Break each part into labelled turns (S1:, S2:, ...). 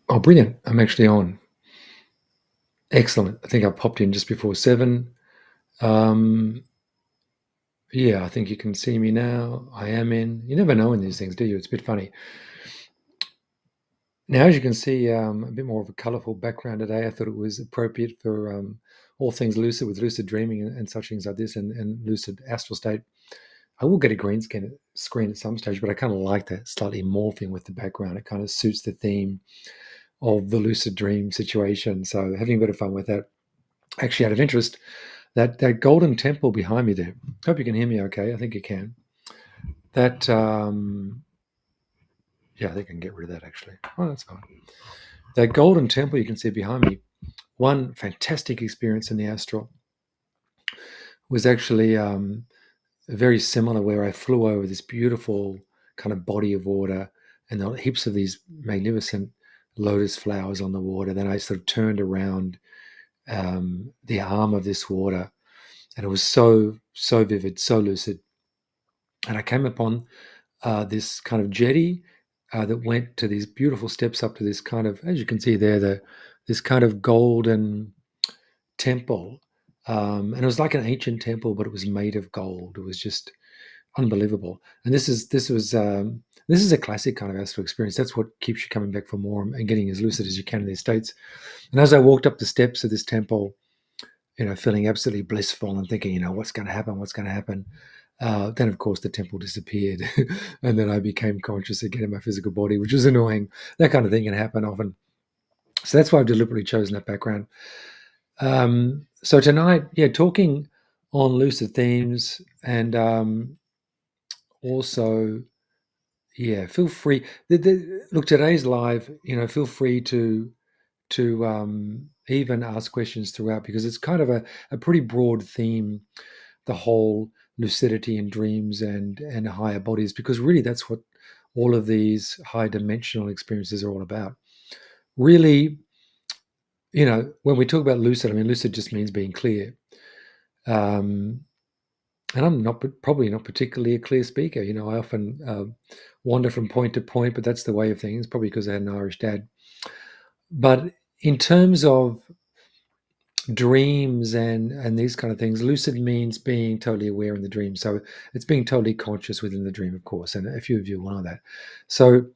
S1: Oh, brilliant. I'm actually on. Excellent. I think I popped in just before 7. Um, yeah, I think you can see me now. I am in. You never know in these things, do you? It's a bit funny. Now, as you can see, a bit more of a colorful background today. I thought it was appropriate for all things lucid with lucid dreaming and such things like this and lucid astral state. I will get a screen at some stage, but I kind of like that slightly morphing with the background. It kind of suits the theme of the lucid dream situation. So having a bit of fun with that. Actually, out of interest, that golden temple behind me there. Hope you can hear me okay. I think you can. That yeah, I think I can get rid of that actually. Oh, that's fine. That golden temple you can see behind me. One fantastic experience in the astral was actually very similar, where I flew over this beautiful kind of body of water, and there were heaps of these magnificent lotus flowers on the water. Then I sort of turned around the arm of this water, and it was so vivid, so lucid. And I came upon this kind of jetty that went to these beautiful steps up to this kind of, as you can see there, this kind of golden temple. And it was like an ancient temple, but it was made of gold. It was just unbelievable. And this is a classic kind of astral experience. That's what keeps you coming back for more and getting as lucid as you can in these states. And as I walked up the steps of this temple, feeling absolutely blissful and thinking, what's going to happen? What's going to happen? Then, of course, the temple disappeared, and then I became conscious again in my physical body, which was annoying. That kind of thing can happen often. So that's why I've deliberately chosen that background. So tonight, yeah, talking on lucid themes, and also, yeah, feel free. Look, today's live. Feel free to even ask questions throughout, because it's kind of a pretty broad theme, the whole lucidity and dreams and higher bodies, because really that's what all of these high dimensional experiences are all about. Really, when we talk about lucid, I mean, lucid just means being clear. Um, and I'm not probably not particularly a clear speaker. I often wander from point to point, but that's the way of things, probably because I had an Irish dad. But in terms of dreams and these kind of things, lucid means being totally aware in the dream. So it's being totally conscious within the dream, of course, and a few of you will know that. So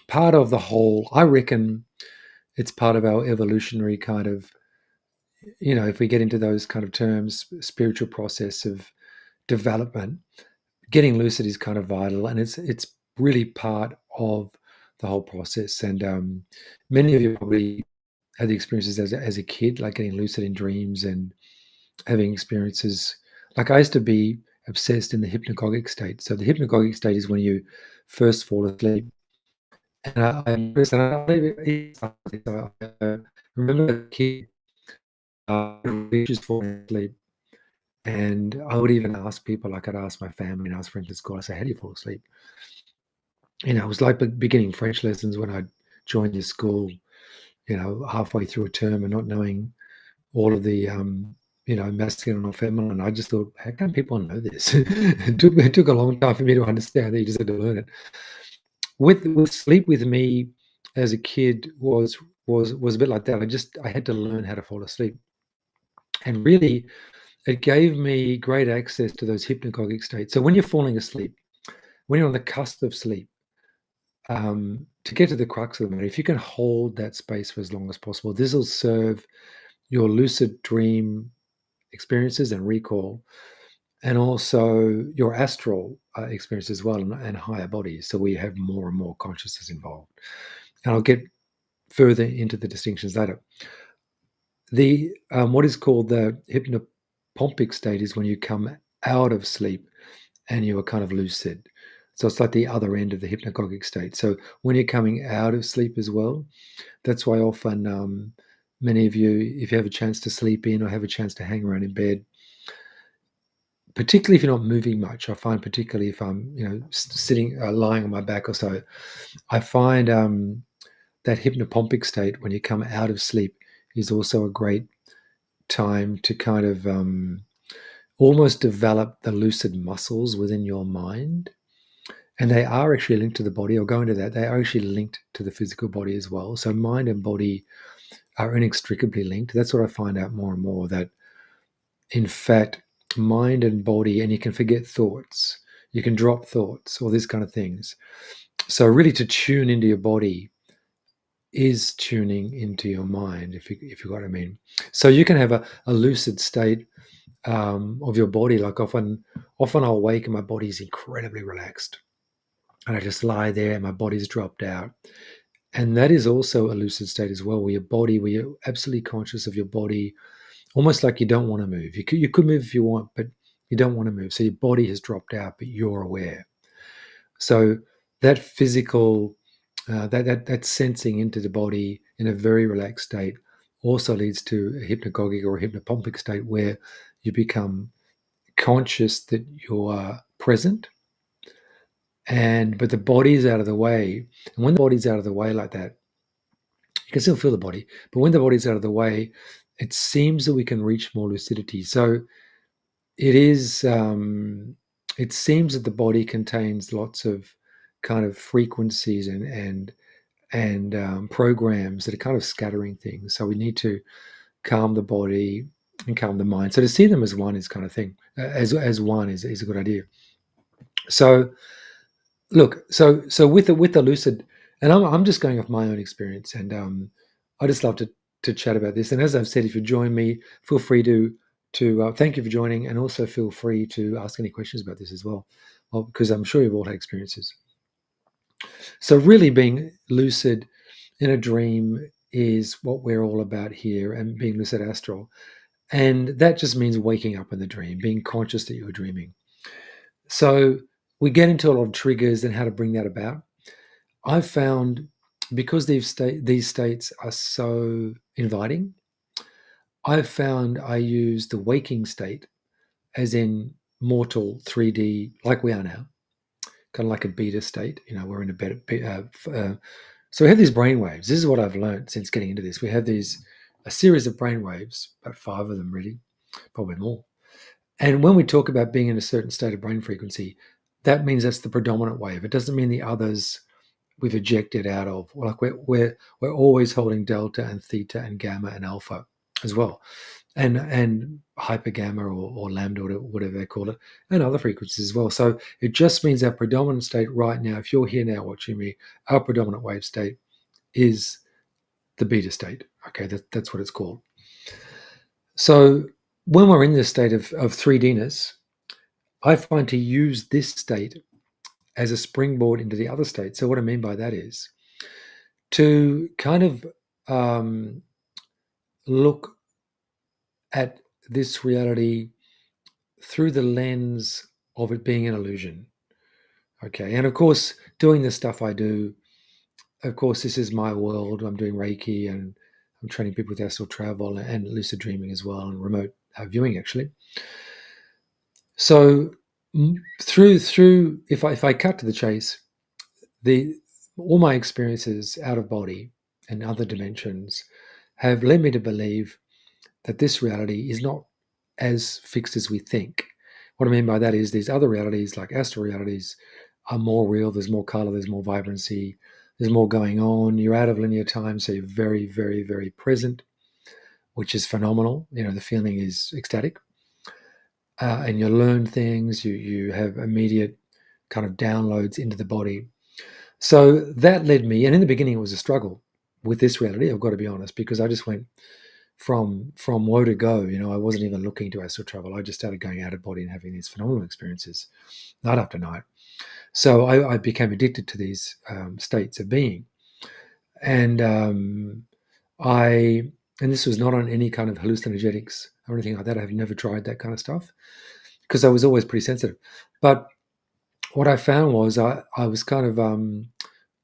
S1: part of the whole, I reckon, it's part of our evolutionary kind of, if we get into those kind of terms, spiritual process of development. Getting lucid is kind of vital, and it's really part of the whole process. And many of you probably had the experiences as a kid, like getting lucid in dreams and having experiences. Like, I used to be obsessed in the hypnagogic state. So the hypnagogic state is when you first fall asleep. And I remember as a kid, just falling asleep. And I would even ask people, like I'd ask my family and ask friends at school, I say, how do you fall asleep? It was like beginning French lessons when I joined this school, halfway through a term and not knowing all of the, masculine or feminine. I just thought, how come people know this? It took a long time for me to understand that you just had to learn it. With sleep with me as a kid was a bit like that. I had to learn how to fall asleep. And really, it gave me great access to those hypnagogic states. So when you're falling asleep, when you're on the cusp of sleep, to get to the crux of the matter, if you can hold that space for as long as possible, this will serve your lucid dream experiences and recall, and also your astral experience as well, and higher bodies. So we have more and more consciousness involved. And I'll get further into the distinctions later. The what is called the hypnopompic state is when you come out of sleep and you are kind of lucid. So it's like the other end of the hypnagogic state. So when you're coming out of sleep as well, that's why often many of you, if you have a chance to sleep in or have a chance to hang around in bed, particularly if you're not moving much, I find particularly if I'm, sitting, lying on my back or so, I find that hypnopompic state when you come out of sleep is also a great time to kind of almost develop the lucid muscles within your mind. and they are actually linked to the body. I'll go into that. They are actually linked to the physical body as well. So mind and body are inextricably linked. That's what I find out more and more, that in fact, mind and body, and you can forget thoughts, you can drop thoughts, all these kind of things. So really, to tune into your body is tuning into your mind, if you got what I mean. So you can have a lucid state of your body. Like often I'll wake and my body's incredibly relaxed, and I just lie there and my body's dropped out. And that is also a lucid state as well, where you're absolutely conscious of your body, almost like you don't want to move. You could move if you want, but you don't want to move. So your body has dropped out, but you're aware. So that physical, that sensing into the body in a very relaxed state also leads to a hypnagogic or a hypnopompic state, where you become conscious that you are present, and but the body's out of the way. And when the body's out of the way like that, you can still feel the body, but when the body's out of the way, it seems that we can reach more lucidity. So it is. It seems that the body contains lots of kind of frequencies and programs that are kind of scattering things. So we need to calm the body and calm the mind. So to see them as one is kind of thing. As one is a good idea. So look, so with the lucid, and I'm just going off my own experience, and I just love to chat about this. And as I've said, if you join me, feel free to thank you for joining, and also feel free to ask any questions about this as well, because I'm sure you've all had experiences. So really, being lucid in a dream is what we're all about here, and being lucid astral, and that just means waking up in the dream, being conscious that you're dreaming. So we get into a lot of triggers and how to bring that about. I've found, because these states are so inviting, I've found I use the waking state, as in mortal 3D, like we are now, kind of like a beta state. We're in a better. So we have these brain waves. This is what I've learned since getting into this. We have a series of brain waves, about 5 of them, really, probably more. And when we talk about being in a certain state of brain frequency, that means that's the predominant wave. It doesn't mean the others we've ejected out of. Like we're always holding delta and theta and gamma and alpha as well, and hyper gamma or lambda, or whatever they call it, and other frequencies as well. So it just means our predominant state right now, if you're here now watching me, our predominant wave state is the beta state. Okay, that's what it's called. So when we're in this state of 3Dness, I find to use this state as a springboard into the other state. So what I mean by that is to kind of look at this reality through the lens of it being an illusion. Okay. And of course, doing the stuff I do, of course, this is my world. I'm doing Reiki, and I'm training people with astral travel and lucid dreaming as well, and remote viewing, actually. So through if I cut to the chase, the all my experiences out of body and other dimensions have led me to believe that this reality is not as fixed as we think. What I mean by that is these other realities, like astral realities, are more real. There's more color, there's more vibrancy, there's more going on. You're out of linear time, so you're very, very, very present, which is phenomenal. The feeling is ecstatic. And you learn things, you have immediate kind of downloads into the body. So that led me, and in the beginning it was a struggle with this reality, I've got to be honest, because I just went from woe to go. I wasn't even looking to astral travel. I just started going out of body and having these phenomenal experiences night after night. So I became addicted to these states of being, and and this was not on any kind of hallucinogenics or anything like that. I've never tried that kind of stuff because I was always pretty sensitive. But what I found was I was kind of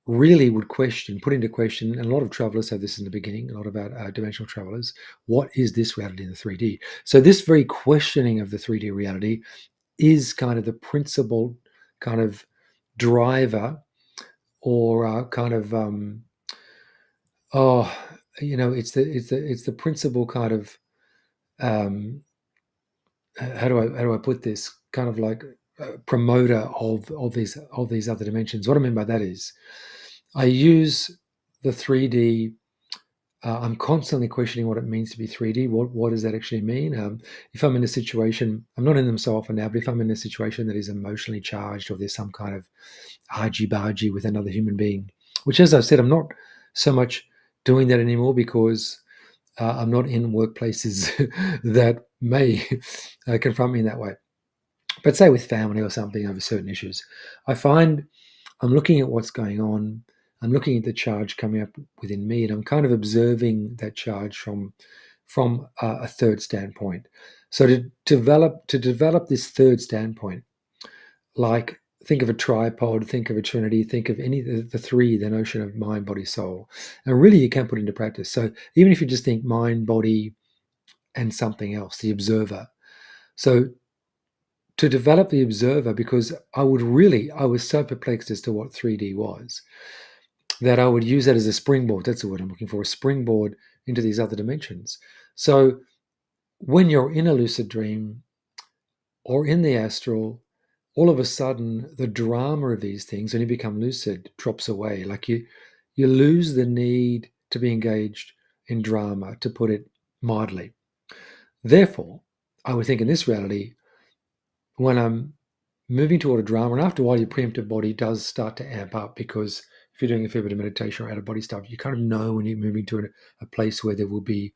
S1: really would put into question, and a lot of travelers have this in the beginning, a lot of our dimensional travelers, what is this reality in the 3D? So this very questioning of the 3D reality is kind of the principal kind of driver, or kind of oh, it's the principal kind of how do I put this, kind of like promoter of these other dimensions. What I mean by that is, I use the 3D. I'm constantly questioning what it means to be 3D. What does that actually mean? If I'm in a situation, I'm not in them so often now, but if I'm in a situation that is emotionally charged, or there's some kind of argy-bargy with another human being, which, as I've said, I'm not so much doing that anymore, because I'm not in workplaces that may confront me in that way. But say with family or something over certain issues, I find I'm looking at what's going on. I'm looking at the charge coming up within me, and I'm kind of observing that charge from a third standpoint. So to develop this third standpoint, like, think of a tripod, think of a trinity, think of any the three, the notion of mind, body, soul, and really you can put into practice. So even if you just think mind, body, and something else, the observer. So to develop the observer, because I was so perplexed as to what 3D was, that I would use that as a springboard. That's the word I'm looking for, a springboard into these other dimensions. So when you're in a lucid dream or in the astral, all of a sudden the drama of these things, when you become lucid, drops away. Like you lose the need to be engaged in drama, to put it mildly. Therefore, I would think in this reality, when I'm moving toward a drama, and after a while, your preemptive body does start to amp up, because if you're doing a fair bit of meditation or out of body stuff, you kind of know when you're moving to a place where there will be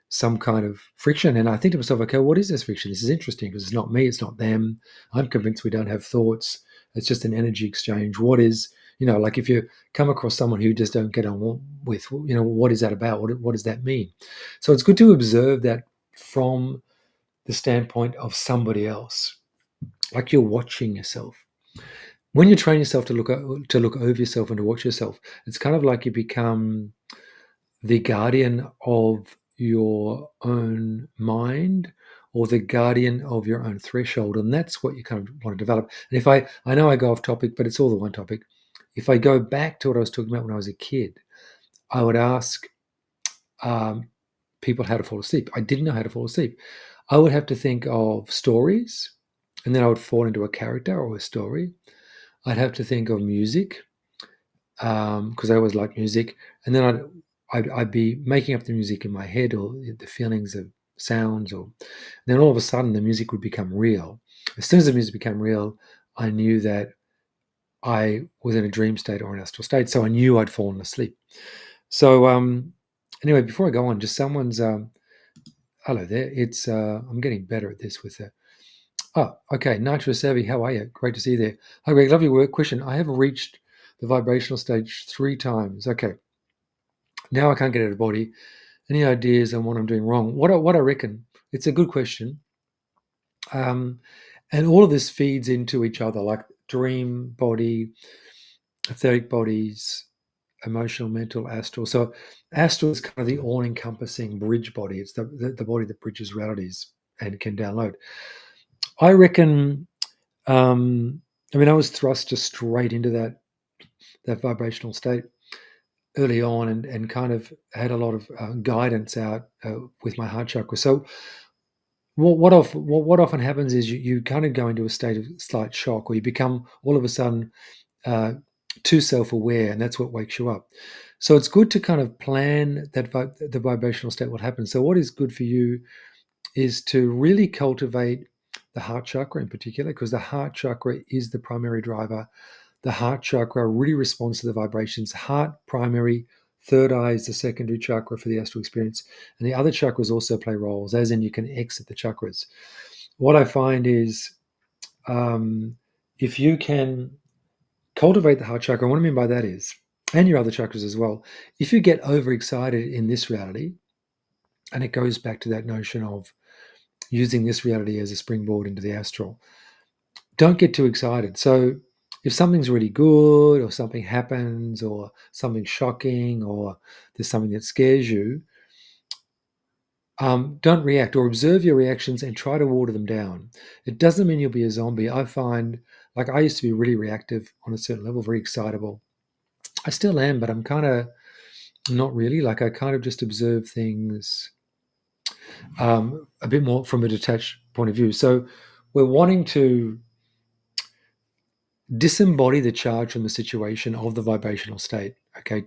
S1: some kind of friction. And I think to myself, okay, what is this friction? This is interesting, because it's not me, it's not them. I'm convinced we don't have thoughts. It's just an energy exchange. What is, like if you come across someone who you just don't get on with, what is that about? What does that mean? So it's good to observe that from the standpoint of somebody else, like you're watching yourself. When you train yourself to look over yourself and to watch yourself, it's kind of like you become the guardian of your own mind, or the guardian of your own threshold, and that's what you kind of want to develop. And if I know I go off topic, but it's all the one topic. If I go back to what I was talking about when I was a kid, I would ask um, people how to fall asleep. I didn't know how to fall asleep. I would have to think of stories, and then I would fall into a character or a story. I'd have to think of music, because I always liked music, and then I'd be making up the music in my head, or the feelings of sounds, or then all of a sudden the music would become real. As soon as the music became real, I knew that I was in a dream state or an astral state, so I knew I'd fallen asleep. So anyway, before I go on, just someone's hello there. It's I'm getting better at this with the. Oh, okay. Nitro Savvy, how are you? Great to see you there. Hi, Greg. Lovely work. Question: I have reached the vibrational stage 3 times. Okay. Now I can't get out of body. Any ideas on what I'm doing wrong? What I reckon? It's a good question. And all of this feeds into each other, like dream body, etheric bodies, emotional, mental, astral. So astral is kind of the all-encompassing bridge body. It's the body that bridges realities and can download. I reckon. I was thrust just straight into that vibrational state early on, and kind of had a lot of guidance out with my heart chakra. So what often happens is you kind of go into a state of slight shock, or you become all of a sudden uh, too self-aware, and that's what wakes you up. So it's good to kind of plan the vibrational state, what happens. So what is good for you is to really cultivate the heart chakra in particular, because the heart chakra is the primary driver. The heart chakra really responds to the vibrations. Heart primary, third eye is the secondary chakra for the astral experience. And the other chakras also play roles, as in you can exit the chakras. What I find is if you can cultivate the heart chakra, what I mean by that is, and your other chakras as well, if you get overexcited in this reality, and it goes back to that notion of using this reality as a springboard into the astral, don't get too excited. So if something's really good, or something happens, or something shocking, or there's something that scares you, don't react, or observe your reactions and try to water them down. It doesn't mean you'll be a zombie. I find, like, I used to be really reactive on a certain level, very excitable. I still am, but I'm kind of not really. Like, I kind of just observe things a bit more from a detached point of view. So we're wanting to disembody the charge from the situation of the vibrational state. Okay,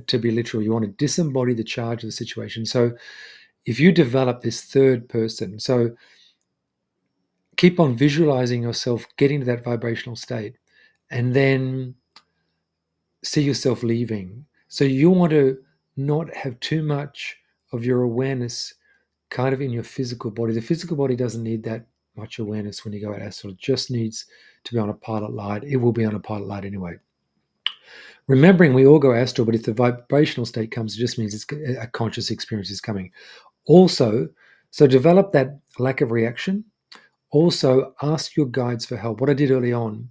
S1: to be literal, you want to disembody the charge of the situation. So if you develop this third person, so keep on visualizing yourself getting to that vibrational state, and then see yourself leaving. So you want to not have too much of your awareness kind of in your physical body. The physical body doesn't need that much awareness when you go out astral. It just needs to be on a pilot light. It will be on a pilot light anyway. Remembering we all go astral, but if the vibrational state comes, it just means it's a conscious experience is coming. Also, so develop that lack of reaction. Also, ask your guides for help. What I did early on,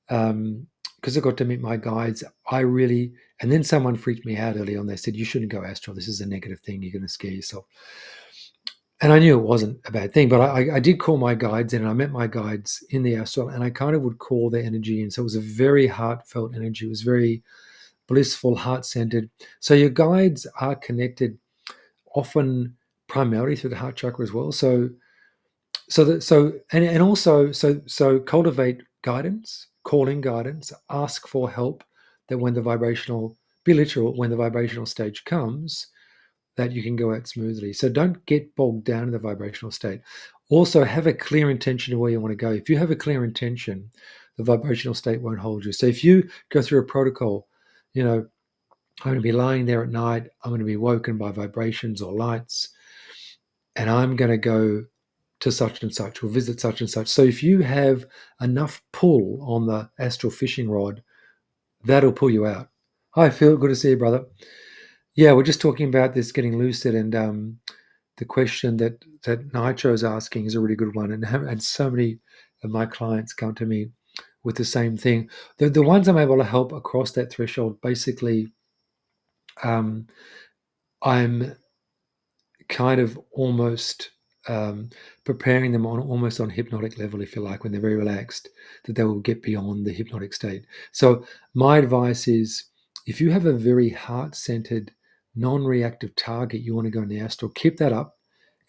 S1: because I got to meet my guides, and then someone freaked me out early on. They said, "You shouldn't go astral. This is a negative thing. You're going to scare yourself." And I knew it wasn't a bad thing, but I did call my guides in, and I met my guides in the astral, and I kind of would call their energy in. So it was a very heartfelt energy. It was very blissful, heart-centered. So your guides are connected often primarily through the heart chakra as well. And also cultivate guidance, call in guidance, ask for help. That when the vibrational, be literal, when the vibrational stage comes, that you can go out smoothly. So don't get bogged down in the vibrational state. Also, have a clear intention of where you want to go. If you have a clear intention, the vibrational state won't hold you. So if you go through a protocol, you know, I'm going to be lying there at night, I'm going to be woken by vibrations or lights, and I'm going to go to such and such or visit such and such. So if you have enough pull on the astral fishing rod, that'll pull you out. Hi, Phil. Good to see you, brother. Yeah, we're just talking about this getting lucid, and the question that Nitro's asking is a really good one, and so many of my clients come to me with the same thing. The ones I'm able to help across that threshold, basically, I'm kind of almost preparing them on almost on hypnotic level, if you like, when they're very relaxed, that they will get beyond the hypnotic state. So my advice is, if you have a very heart-centered, non-reactive target you want to go in the astral, keep that up.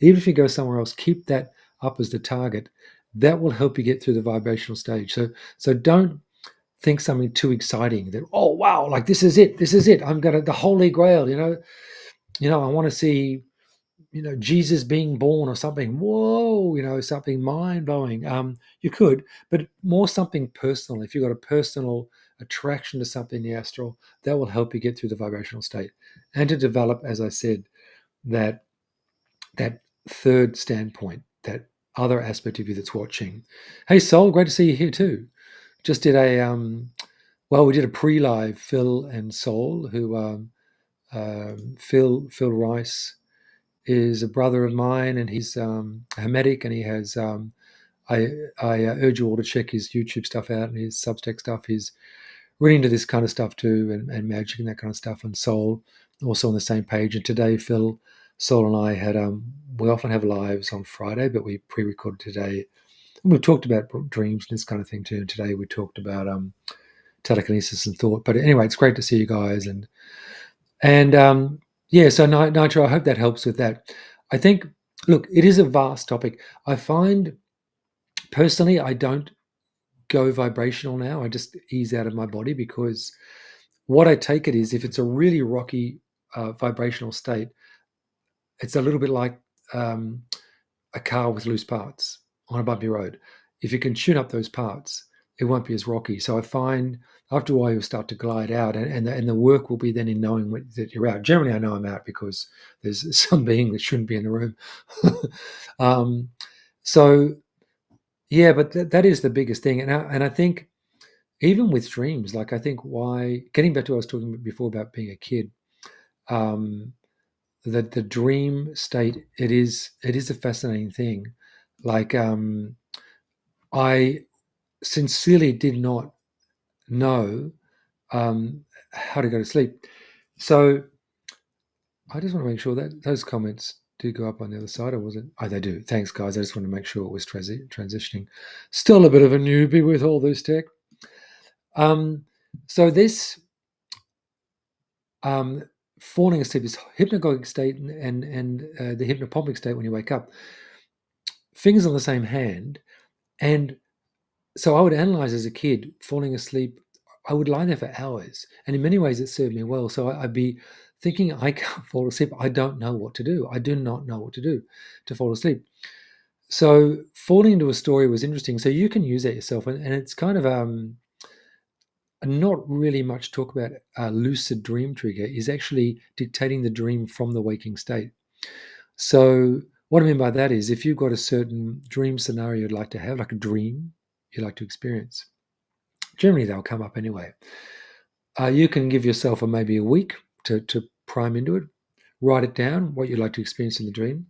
S1: Even if you go somewhere else, keep that up as the target. That will help you get through the vibrational stage. So don't think something too exciting that, oh wow, like this is it. I'm gonna the Holy Grail, I want to see Jesus being born or something. Whoa, something mind blowing. You could, but more something personal. If you've got a personal attraction to something in the astral, that will help you get through the vibrational state and to develop, as I said, that that third standpoint, that other aspect of you that's watching. Hey, Sol, great to see you here too. Just did we did a pre-live, Phil and Sol, who Phil Rice is a brother of mine, and he's Hermetic, and he has. I urge you all to check his YouTube stuff out and his Substack stuff. He's really into this kind of stuff too, and magic and that kind of stuff. And Soul also on the same page. And today, Phil, Soul, and I had we often have lives on Friday, but we pre-recorded today. And we've talked about dreams and this kind of thing too. And today we talked about telekinesis and thought. But anyway, it's great to see you guys, and yeah, so Nitro, I hope that helps with that. I think, look, it is a vast topic. I find, personally, I don't go vibrational now. I just ease out of my body, because what I take it is, if it's a really rocky vibrational state, it's a little bit like a car with loose parts on a bumpy road. If you can tune up those parts, it won't be as rocky. So I find after a while you'll start to glide out, and the work will be then in knowing that you're out. Generally, I know I'm out because there's some being that shouldn't be in the room. So yeah, but that is the biggest thing, and I think even with dreams, like I think why getting back to what I was talking about before about being a kid, that the dream state, it is a fascinating thing. Like I sincerely did not know how to go to sleep. So I just want to make sure that those comments do go up on the other side, or was it? Oh, they do. Thanks, guys. I just want to make sure it was transitioning. Still a bit of a newbie with all this tech. So this falling asleep, this hypnagogic state, and the hypnopompic state when you wake up, fingers on the same hand, and So I would analyze as a kid, falling asleep. I would lie there for hours. And in many ways, it served me well. So I'd be thinking, I can't fall asleep. I don't know what to do. I do not know what to do to fall asleep. So falling into a story was interesting. So you can use that yourself. And it's kind of not really much talk about a lucid dream trigger is actually dictating the dream from the waking state. So what I mean by that is if you've got a certain dream scenario you'd like to have, like a dream you'd like to experience, generally they'll come up anyway. You can give yourself maybe a week to prime into it, write it down, what you'd like to experience in the dream.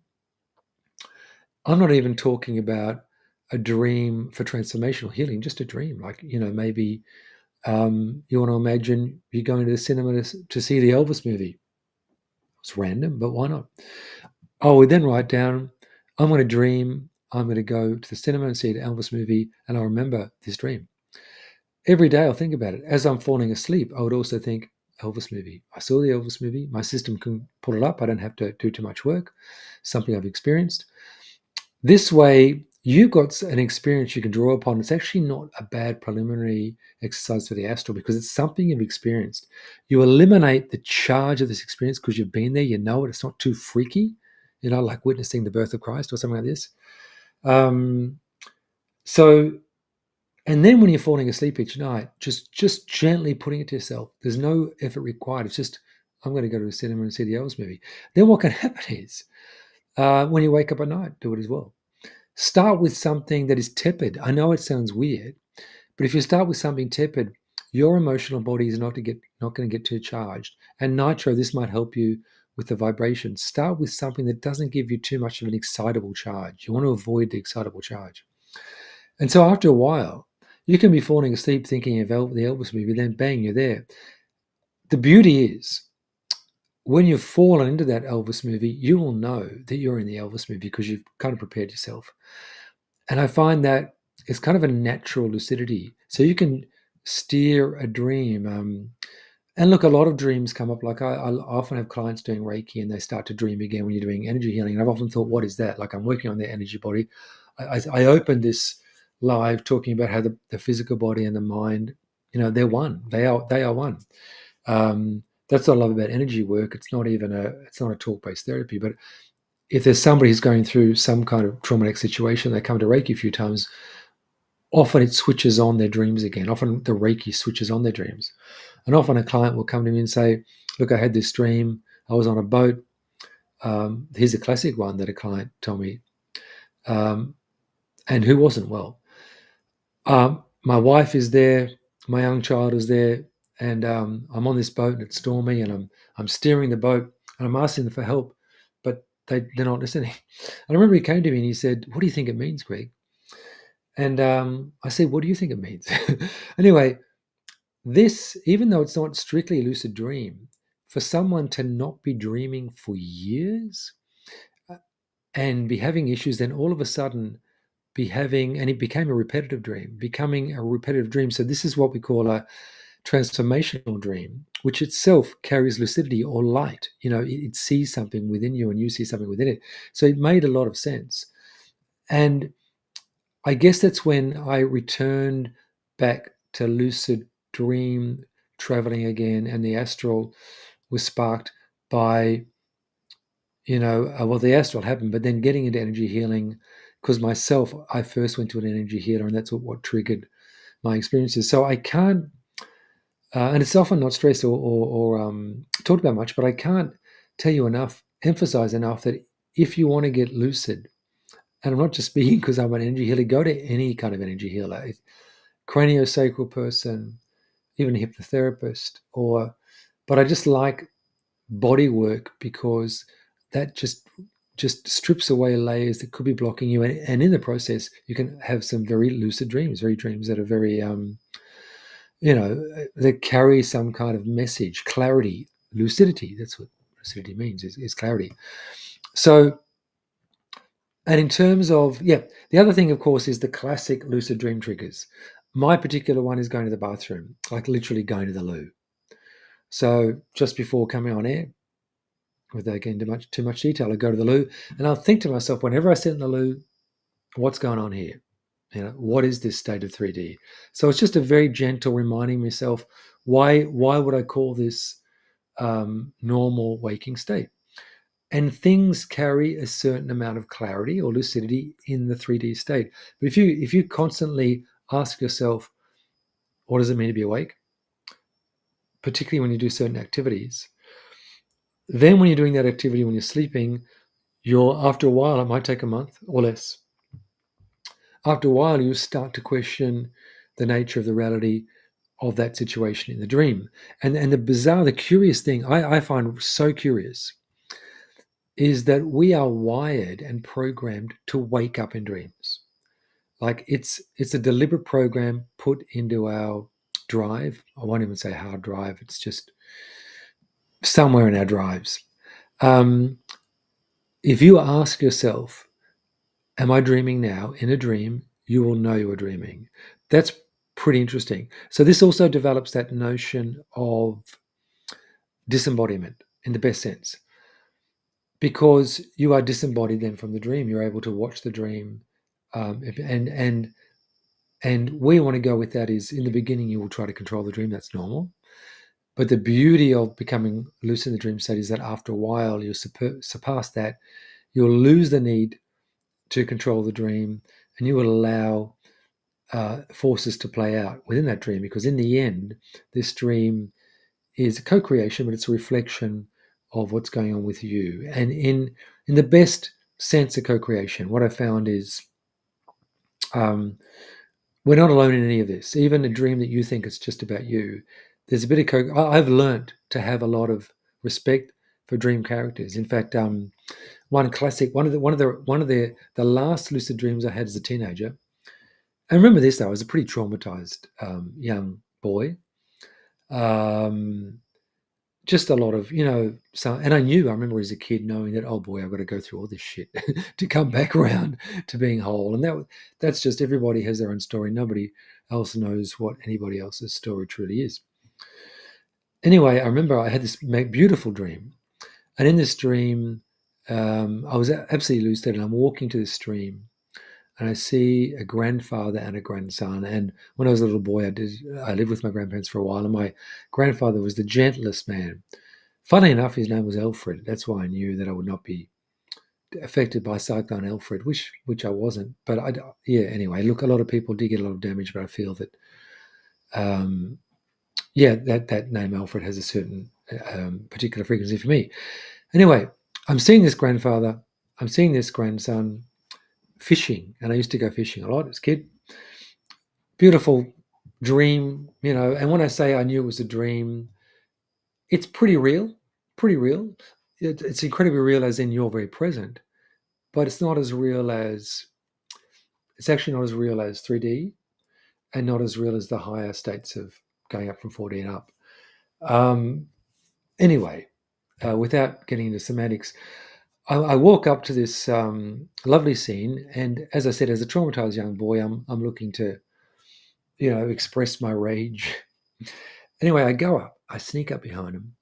S1: I'm not even talking about a dream for transformational healing, just a dream. Like, maybe you want to imagine you're going to the cinema to see the Elvis movie. It's random, but why not? I would then write down, I'm going to dream, I'm going to go to the cinema and see the Elvis movie, and I'll remember this dream. Every day I'll think about it. As I'm falling asleep, I would also think, Elvis movie. I saw the Elvis movie. My system can pull it up. I don't have to do too much work. Something I've experienced. This way, you've got an experience you can draw upon. It's actually not a bad preliminary exercise for the astral because it's something you've experienced. You eliminate the charge of this experience because you've been there, you know it, it's not too freaky, like witnessing the birth of Christ or something like this. Um, so, and then when you're falling asleep each night, just gently putting it to yourself. There's no effort required. It's just, I'm going to go to the cinema and see the Elvis movie. Then what can happen is when you wake up at night, do it as well. Start with something that is tepid. I know it sounds weird, but if you start with something tepid, your emotional body is not going to get too charged. And nitro, this might help you with the vibration. Start with something that doesn't give you too much of an excitable charge. You want to avoid the excitable charge. And so after a while, you can be falling asleep thinking of the Elvis movie, then bang, you're there. The beauty is when you've fallen into that Elvis movie, you will know that you're in the Elvis movie because you've kind of prepared yourself. And I find that it's kind of a natural lucidity. So you can steer a dream. And look, a lot of dreams come up. Like I often have clients doing Reiki and they start to dream again when you're doing energy healing. And I've often thought, what is that? Like I'm working on their energy body. I opened this live talking about how the physical body and the mind, they're one. They are one. That's what I love about energy work. It's not a talk-based therapy, but if there's somebody who's going through some kind of traumatic situation, they come to Reiki a few times, often it switches on their dreams again. Often the Reiki switches on their dreams. And often a client will come to me and say, look, I had this dream. I was on a boat. Here's a classic one that a client told me, and who wasn't well. My wife is there. My young child is there. And I'm on this boat and it's stormy and I'm steering the boat and I'm asking them for help, but they're not listening. And I remember he came to me and he said, what do you think it means, Greg? And I said, what do you think it means? Anyway, this, even though it's not strictly a lucid dream, for someone to not be dreaming for years and be having issues, then all of a sudden be having, and it became a repetitive dream, becoming a repetitive dream. So this is what we call a transformational dream, which itself carries lucidity or light. It sees something within you and you see something within it. So it made a lot of sense. And I guess that's when I returned back to lucid dream traveling again, and the astral was sparked by, well, the astral happened, but then getting into energy healing, because myself, I first went to an energy healer, and that's what triggered my experiences. So I can't, and it's often not stressed or talked about much, but I can't tell you enough, emphasize enough that if you want to get lucid, and I'm not just speaking because I'm an energy healer, go to any kind of energy healer, craniosacral person, even a hypnotherapist, but I just like body work because that just strips away layers that could be blocking you, and in the process you can have some very lucid dreams, very dreams that are very that carry some kind of message, clarity, lucidity. That's what lucidity means, is clarity. So, and in terms of, the other thing, of course, is the classic lucid dream triggers. My particular one is going to the bathroom, like literally going to the loo. So just before coming on air, without getting too much detail, I go to the loo and I'll think to myself, whenever I sit in the loo, what's going on here? What is this state of 3D? So it's just a very gentle reminding myself, why would I call this normal waking state? And things carry a certain amount of clarity or lucidity in the 3D state. But if you constantly ask yourself, what does it mean to be awake? Particularly when you do certain activities, then when you're doing that activity when you're sleeping, after a while, it might take a month or less. After a while, you start to question the nature of the reality of that situation in the dream. And the curious thing I find so curious is that we are wired and programmed to wake up in dreams. Like it's a deliberate program put into our drive. I won't even say hard drive. It's just somewhere in our drives. Um, if you ask yourself, am I dreaming now? In a dream, you will know you are dreaming. That's pretty interesting. So this also develops that notion of disembodiment in the best sense. Because you are disembodied then from the dream, you're able to watch the dream. And where you want to go with that is, in the beginning, you will try to control the dream. That's normal. But the beauty of becoming lucid in the dream state is that after a while, you'll surpass that. You'll lose the need to control the dream, and you will allow forces to play out within that dream. Because in the end, this dream is a co-creation, but it's a reflection of what's going on with you. And in the best sense of co-creation, what I found is um, we're not alone in any of this. Even a dream that you think it's just about you, there's a bit of I've learned to have a lot of respect for dream characters. In fact, one classic, one of the last lucid dreams I had as a teenager. I remember this though. I was a pretty traumatized young boy. Um, just a lot of, and I remember as a kid knowing that, oh boy, I've got to go through all this shit to come back around to being whole. And that's just, everybody has their own story. Nobody else knows what anybody else's story truly is. Anyway, I remember I had this beautiful dream. And in this dream, I was absolutely lucid, and I'm walking to this stream, and I see a grandfather and a grandson. And when I was a little boy, I lived with my grandparents for a while, and my grandfather was the gentlest man. Funnily enough, his name was Alfred. That's why I knew that I would not be affected by Cyclone Alfred, which I wasn't. But anyway, look, a lot of people did get a lot of damage, but I feel that, that name Alfred has a certain particular frequency for me. Anyway, I'm seeing this grandfather, I'm seeing this grandson fishing, and I used to go fishing a lot as a kid. Beautiful dream, and when I say I knew it was a dream, it's pretty real, pretty real. It's incredibly real, as in you're very present, but it's actually not as real as 3D, and not as real as the higher states of going up from 4D and up. Anyway, without getting into semantics, I walk up to this lovely scene, and as I said, as a traumatized young boy, I'm looking to, express my rage. Anyway, I go up, I sneak up behind him,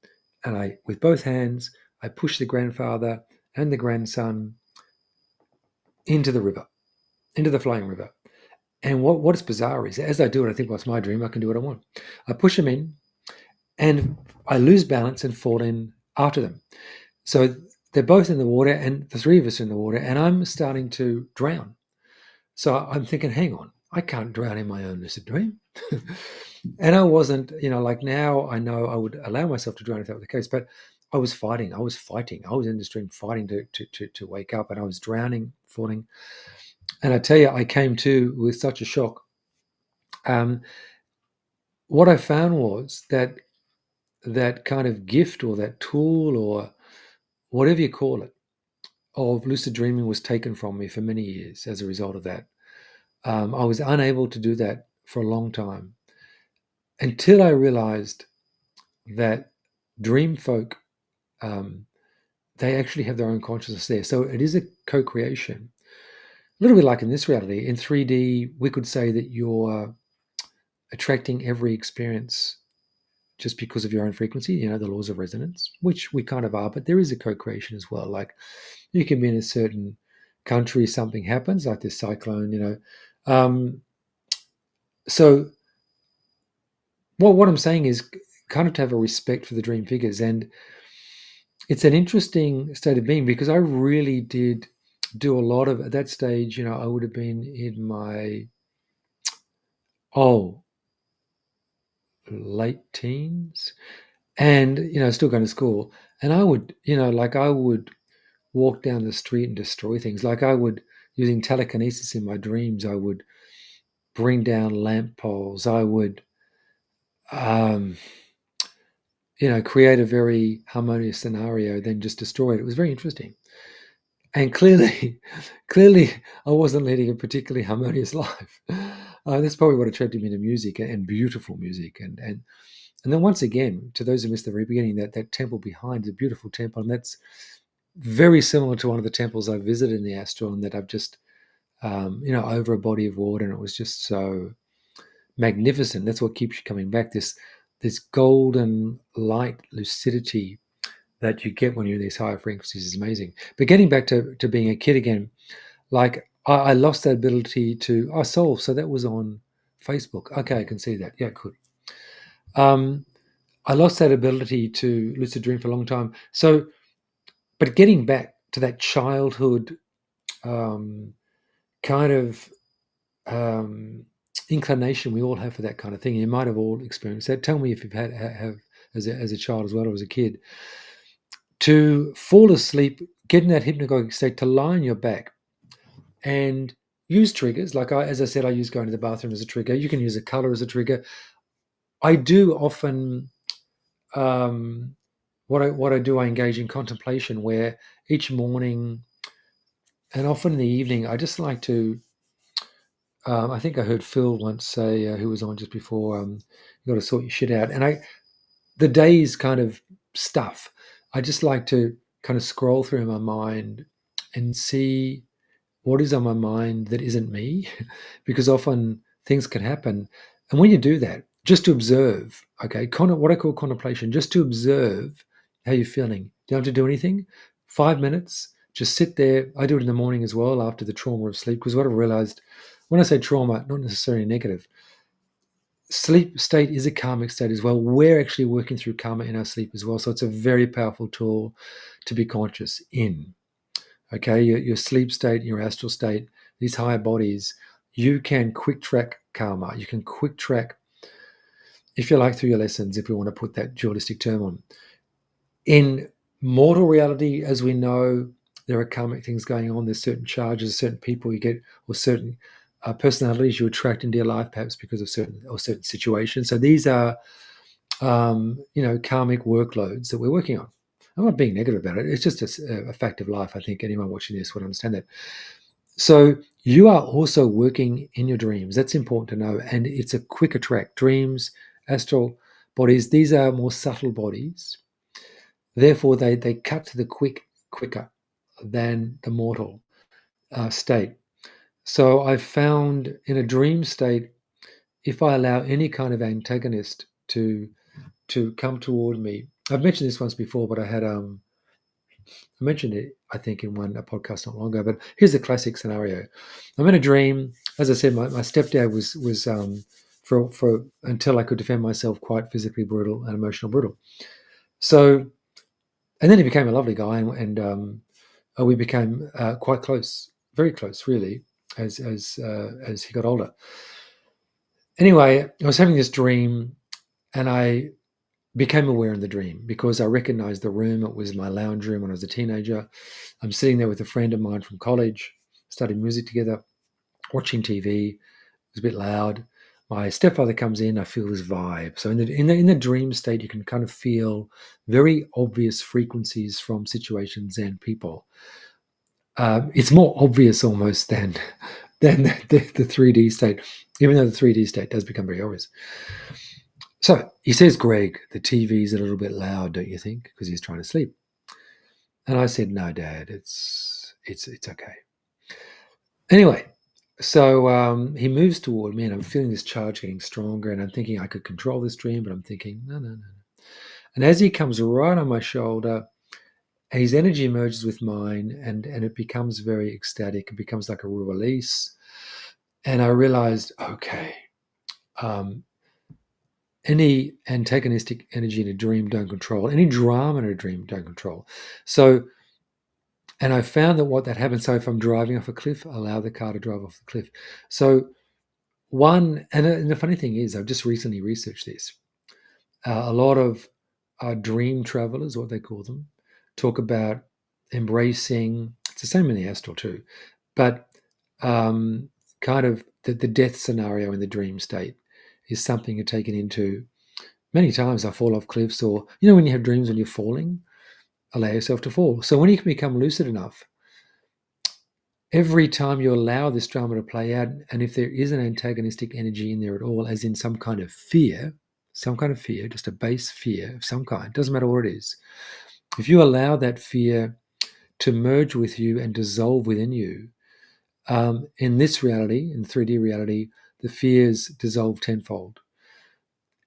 S1: and with both hands, I push the grandfather and the grandson into the river, into the flowing river. And what is bizarre is, as I do it, I think, well, it's my dream, I can do what I want. I push them in, and I lose balance and fall in after them. So they're both in the water, and the three of us are in the water, and I'm starting to drown. So I'm thinking, hang on, I can't drown in my own lucid dream. And I wasn't, like now I know I would allow myself to drown if that were the case, but I was fighting. I was in this dream fighting to wake up, and I was drowning, falling. And I tell you, I came to with such a shock. What I found was that kind of gift, or that tool, or whatever you call it, of lucid dreaming was taken from me for many years as a result of that. I was unable to do that for a long time until I realized that dream folk, they actually have their own consciousness there. So it is a co-creation. A little bit like in this reality. In 3D, we could say that you're attracting every experience just because of your own frequency, the laws of resonance, which we kind of are, but there is a co-creation as well. Like you can be in a certain country, something happens, like this cyclone, Um, so what I'm saying is kind of to have a respect for the dream figures. And it's an interesting state of being because I really did do a lot of, at that stage, I would have been in my, oh, late teens and, still going to school. And I would, like I would walk down the street and destroy things. Like I would, using telekinesis in my dreams, I would bring down lamp poles. I would, um, create a very harmonious scenario, then just destroy it. It was very interesting. And clearly, clearly, I wasn't leading a particularly harmonious life. That's probably what attracted me to music and beautiful music. And then once again, to those who missed the very beginning, that temple behind is a beautiful temple, and that's very similar to one of the temples I visited in the astral, and that I've just, over a body of water, and it was just so magnificent. That's what keeps you coming back. This golden light lucidity that you get when you're in these higher frequencies is amazing. But getting back to being a kid again, like I lost that ability to solve. So that was on Facebook. Okay, I can see that. Yeah, good. Um, I lost that ability to lucid dream for a long time. So, but getting back to that childhood um, kind of um, inclination we all have for that kind of thing. You might have all experienced that. Tell me if you've have as a child as well or as a kid. To fall asleep, get in that hypnagogic state, to lie on your back and use triggers. Like as I said, I use going to the bathroom as a trigger. You can use a color as a trigger. I do often um, what I do. I engage in contemplation, where each morning and often in the evening, I just like to. I think I heard Phil once say, who was on just before, you got to sort your shit out. And the day's kind of stuff, I just like to kind of scroll through my mind and see what is on my mind that isn't me, because often things can happen. And when you do that, just to observe, okay, what I call contemplation, just to observe how you're feeling. You don't have to do anything. 5 minutes, just sit there. I do it in the morning as well after the trauma of sleep, because what I've realized, when I say trauma, not necessarily negative, sleep state is a karmic state as well. We're actually working through karma in our sleep as well. So it's a very powerful tool to be conscious in. Okay, your sleep state, your astral state, these higher bodies, you can quick track karma. You can quick track, if you like, through your lessons, if we want to put that dualistic term on. In mortal reality, as we know, there are karmic things going on. There's certain charges, certain people you get, or certain personalities you attract into your life, perhaps because of certain situations. So these are, karmic workloads that we're working on. I'm not being negative about it. It's just a fact of life. I think anyone watching this would understand that. So you are also working in your dreams. That's important to know. And it's a quicker track. Dreams, astral bodies, these are more subtle bodies. Therefore, they cut to the quicker than the mortal state. So I've found in a dream state, if I allow any kind of antagonist to come toward me, I've mentioned this once before, but I mentioned it, I think, in a podcast not long ago. But here's the classic scenario: I'm in a dream. As I said, my stepdad was for until I could defend myself, quite physically brutal and emotional brutal. So, and then he became a lovely guy, and we became quite close, very close, really, as he got older. Anyway, I was having this dream, and I became aware in the dream because I recognized the room. It was my lounge room when I was a teenager. I'm sitting there with a friend of mine from college, studying music together, watching TV. It was a bit loud. My stepfather comes in. I feel this vibe. So in the dream state, you can kind of feel very obvious frequencies from situations and people. It's more obvious almost than the 3D state, even though the 3D state does become very obvious. So he says, Greg, the TV's a little bit loud, don't you think? Because he's trying to sleep. And I said, no, Dad, it's okay. Anyway, so he moves toward me, and I'm feeling this charge getting stronger, and I'm thinking I could control this dream, but I'm thinking, no, no, no. And as he comes right on my shoulder, his energy merges with mine, and it becomes very ecstatic. It becomes like a release. And I realized, okay, any antagonistic energy in a dream don't control. Any drama in a dream don't control. So, and I found that what that happens. So if I'm driving off a cliff, allow the car to drive off the cliff. So and the funny thing is, I've just recently researched this. A lot of dream travelers, what they call them, talk about embracing. It's the same in the astral too, but um, kind of the death scenario in the dream state is something you're taken into. Many times I fall off cliffs, or when you have dreams when you're falling, allow yourself to fall. So when you can become lucid enough, every time you allow this drama to play out, and if there is an antagonistic energy in there at all, as in some kind of fear, just a base fear of some kind, doesn't matter what it is, if you allow that fear to merge with you and dissolve within you, in this reality, in 3D reality, the fears dissolve tenfold.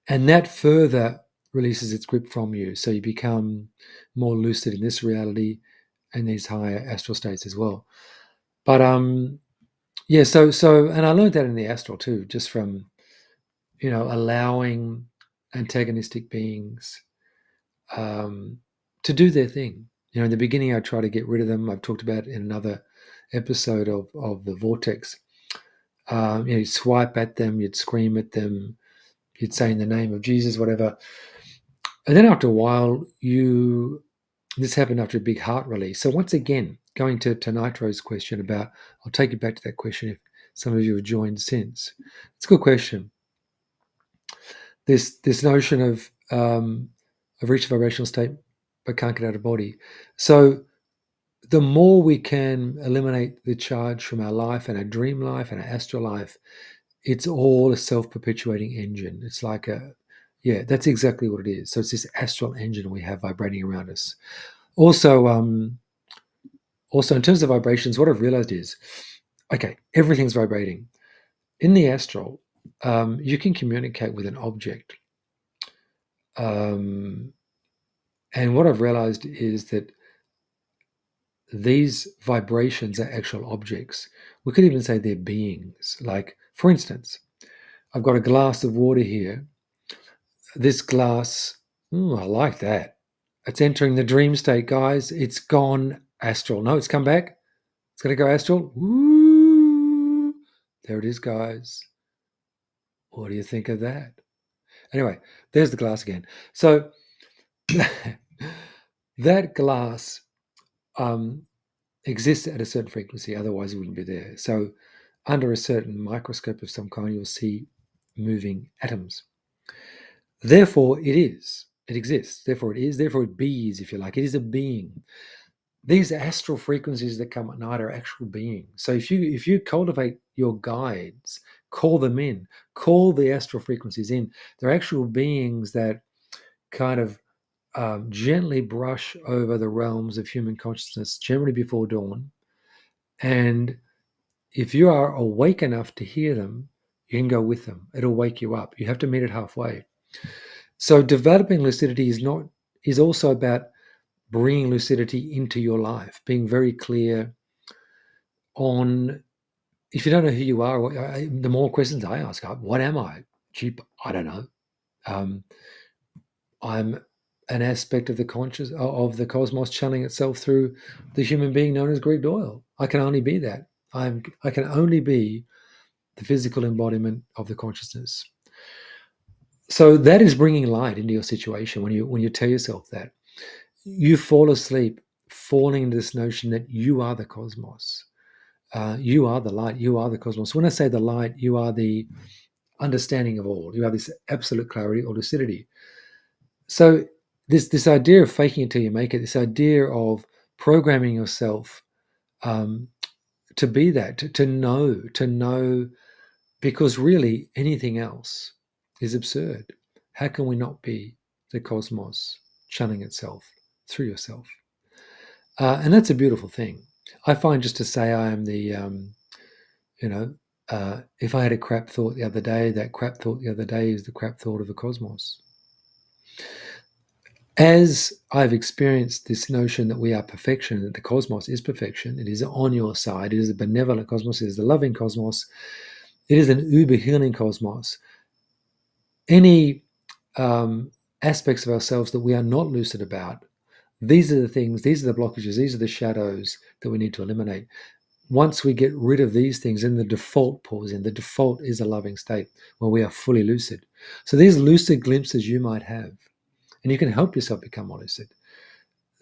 S1: And that further releases its grip from you. So you become more lucid in this reality and these higher astral states as well. But yeah, so and I learned that in the astral too, just from allowing antagonistic beings to do their thing. In the beginning, I try to get rid of them. I've talked about in another episode of the Vortex. You'd swipe at them, you'd scream at them, you'd say in the name of Jesus, whatever. And then after a while, this happened after a big heart release. So once again, going to Nitro's question about, I'll take you back to that question if some of you have joined since. It's a good question. This notion of reached a vibrational state but can't get out of body. So the more we can eliminate the charge from our life and our dream life and our astral life, it's all a self-perpetuating engine. It's like that's exactly what it is. So it's this astral engine we have vibrating around us. Also, in terms of vibrations, what I've realized is, okay, everything's vibrating. In the astral, you can communicate with an object. And what I've realized is that these vibrations are actual objects. We could even say they're beings. Like, for instance, I've got a glass of water here. This glass, I like that. It's entering the dream state, guys. It's gone astral. No, it's come back. It's going to go astral. Woo! There it is, guys. What do you think of that? Anyway, there's the glass again. So that glass exists at a certain frequency, otherwise it wouldn't be there. So under a certain microscope of some kind, you'll see moving atoms. Therefore, it is. It exists. Therefore, it is. Therefore, it bees, if you like. It is a being. These astral frequencies that come at night are actual beings. So if you cultivate your guides, call them in, call the astral frequencies in, they're actual beings that kind of gently brush over the realms of human consciousness, generally before dawn. And if you are awake enough to hear them, you can go with them. It'll wake you up. You have to meet it halfway. So developing lucidity is also about bringing lucidity into your life, being very clear on, if you don't know who you are, the more questions I ask are, what am I? Cheap, I don't know. I'm an aspect of the cosmos channeling itself through the human being known as Greg Doyle. I can only be that. I can only be the physical embodiment of the consciousness. So that is bringing light into your situation when you tell yourself that. You fall asleep falling into this notion that you are the cosmos. You are the light. You are the cosmos. When I say the light, you are the understanding of all. You have this absolute clarity or lucidity. So this idea of faking it till you make it, this idea of programming yourself to be that, to know, because really anything else is absurd. How can we not be the cosmos channeling itself through yourself? And that's a beautiful thing. I find just to say I am the, if I had a crap thought the other day, that crap thought the other day is the crap thought of the cosmos. As I've experienced this notion that we are perfection, that the cosmos is perfection, it is on your side, it is a benevolent cosmos, it is the loving cosmos, It is an uber healing cosmos. Any aspects of ourselves that we are not lucid about, these are the things, these are the blockages, these are the shadows that we need to eliminate. Once we get rid of these things, then the default pours in. The default is a loving state where we are fully lucid. So these lucid glimpses you might have, and you can help yourself become more lucid.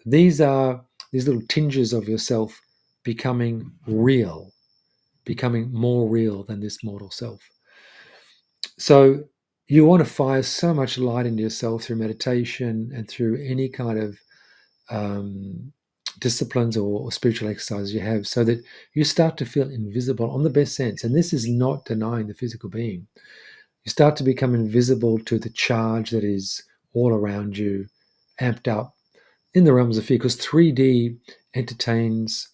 S1: These are these little tinges of yourself becoming real, becoming more real than this mortal self. So you want to fire so much light into yourself through meditation and through any kind of um, disciplines or spiritual exercises you have, so that you start to feel invisible on the best sense. And this is not denying the physical being. You start to become invisible to the charge that is all around you, amped up in the realms of fear, because 3D entertains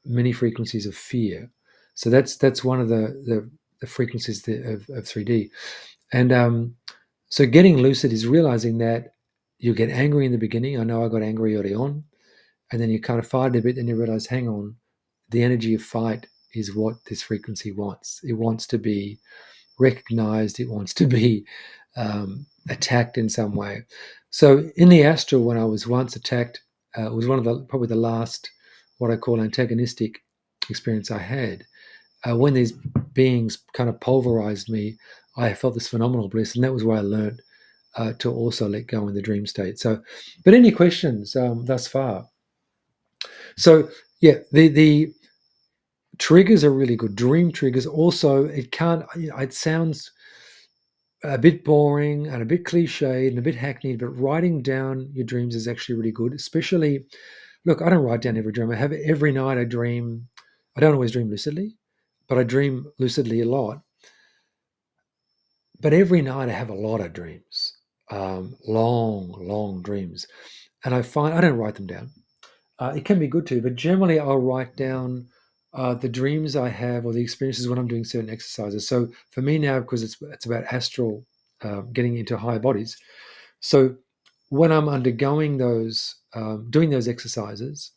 S1: many frequencies of fear. So that's one of the frequencies of 3D. And so getting lucid is realizing that you get angry in the beginning. I know I got angry early on, and then you kind of fight a bit, and you realize, hang on, the energy of fight is what this frequency wants. It wants to be recognized. It wants to be attacked in some way. So in the astral, when I was once attacked, it was one of the probably the last what I call antagonistic experience I had. When these beings kind of pulverized me, I felt this phenomenal bliss, and that was where I learned to also let go in the dream state. So, but any questions thus far? So, yeah, the triggers are really good. Dream triggers. Also, it can't. It sounds a bit boring and a bit cliched and a bit hackneyed, but writing down your dreams is actually really good. Especially, look, I don't write down every dream. I have every night I dream. I don't always dream lucidly, but I dream lucidly a lot. But every night I have a lot of dreams, long dreams. And I find I don't write them down. It can be good too, but generally I'll write down the dreams I have or the experiences when I'm doing certain exercises. So for me now, because it's about astral, getting into higher bodies. So when I'm undergoing those, doing those exercises,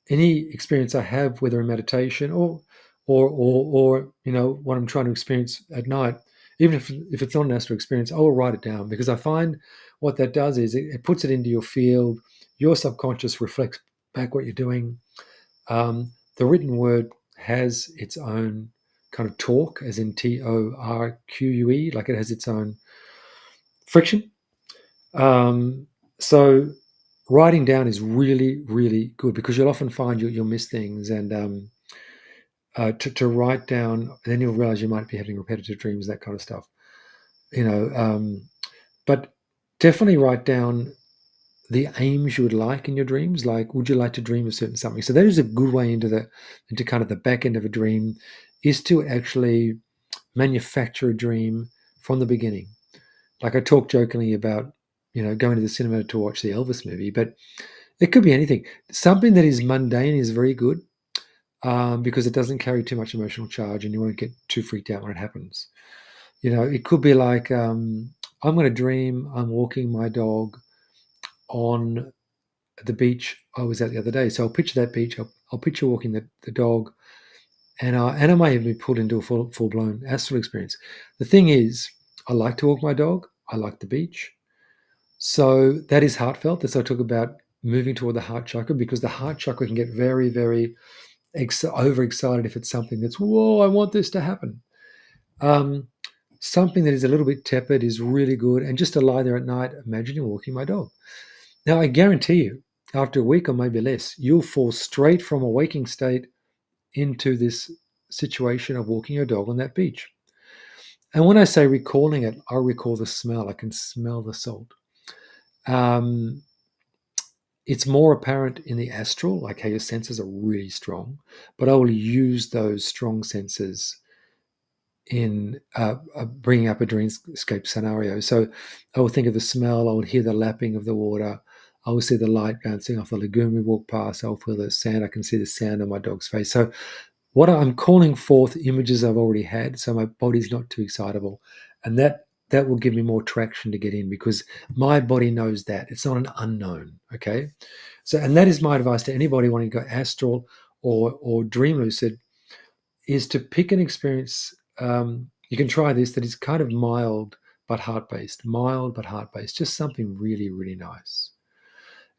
S1: any experience I have, whether in meditation or what I'm trying to experience at night, even if it's not an astral experience, I will write it down, because I find what that does is it puts it into your field. Your subconscious reflects back what you're doing. The written word has its own kind of torque, as in TORQUE, like it has its own friction. So writing down is really, really good, because you'll often find you'll miss things, and to write down, and then you'll realize you might be having repetitive dreams, that kind of stuff. You know, but definitely write down the aims you would like in your dreams. Like, would you like to dream of certain something? So that is a good way into kind of the back end of a dream, is to actually manufacture a dream from the beginning. Like I talk jokingly about, going to the cinema to watch the Elvis movie, but it could be anything. Something that is mundane is very good, because it doesn't carry too much emotional charge, and you won't get too freaked out when it happens. It could be like, I'm going to dream I'm walking my dog on the beach I was at the other day. So I'll picture that beach. I'll picture walking the dog, and I may even be pulled into a full blown astral experience. The thing is, I like to walk my dog. I like the beach. So that is heartfelt. As I talk about moving toward the heart chakra, because the heart chakra can get very, very overexcited if it's something that's, whoa, I want this to happen. Um, Something that is a little bit tepid is really good. And just to lie there at night, imagine you're walking my dog. Now, I guarantee you, after a week or maybe less, you'll fall straight from a waking state into this situation of walking your dog on that beach. And when I say recalling it, I recall the smell. I can smell the salt. Um, it's more apparent in the astral, like how your senses are really strong, but I will use those strong senses in bringing up a dreamscape scenario. So I will think of the smell, I will hear the lapping of the water, I will see the light bouncing off the lagoon we walk past, I'll feel the sand, I can see the sand on my dog's face. So what I'm calling forth images I've already had, so my body's not too excitable, and that will give me more traction to get in, because my body knows that it's not an unknown. Okay, so and that is my advice to anybody wanting to go astral or dream lucid, is to pick an experience you can try this. That is kind of mild but heart based. Just something really, really nice.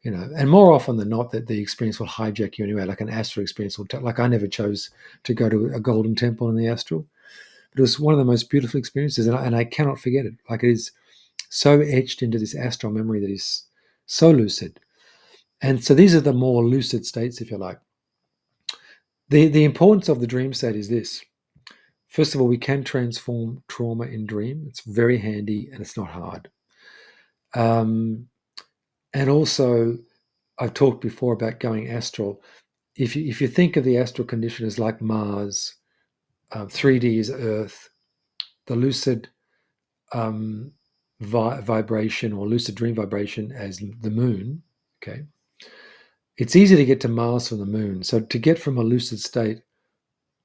S1: And more often than not, that the experience will hijack you anyway. Like an astral experience will. Like I never chose to go to a golden temple in the astral, but it was one of the most beautiful experiences, and I cannot forget it. Like it is so etched into this astral memory that is so lucid. And so these are the more lucid states, if you like. The importance of the dream state is this. First of all, we can transform trauma in dream. It's very handy and it's not hard. And also, I've talked before about going astral. If you think of the astral condition as like Mars, 3D is Earth, the lucid vibration or lucid dream vibration as the moon, okay, it's easy to get to Mars from the moon. So to get from a lucid state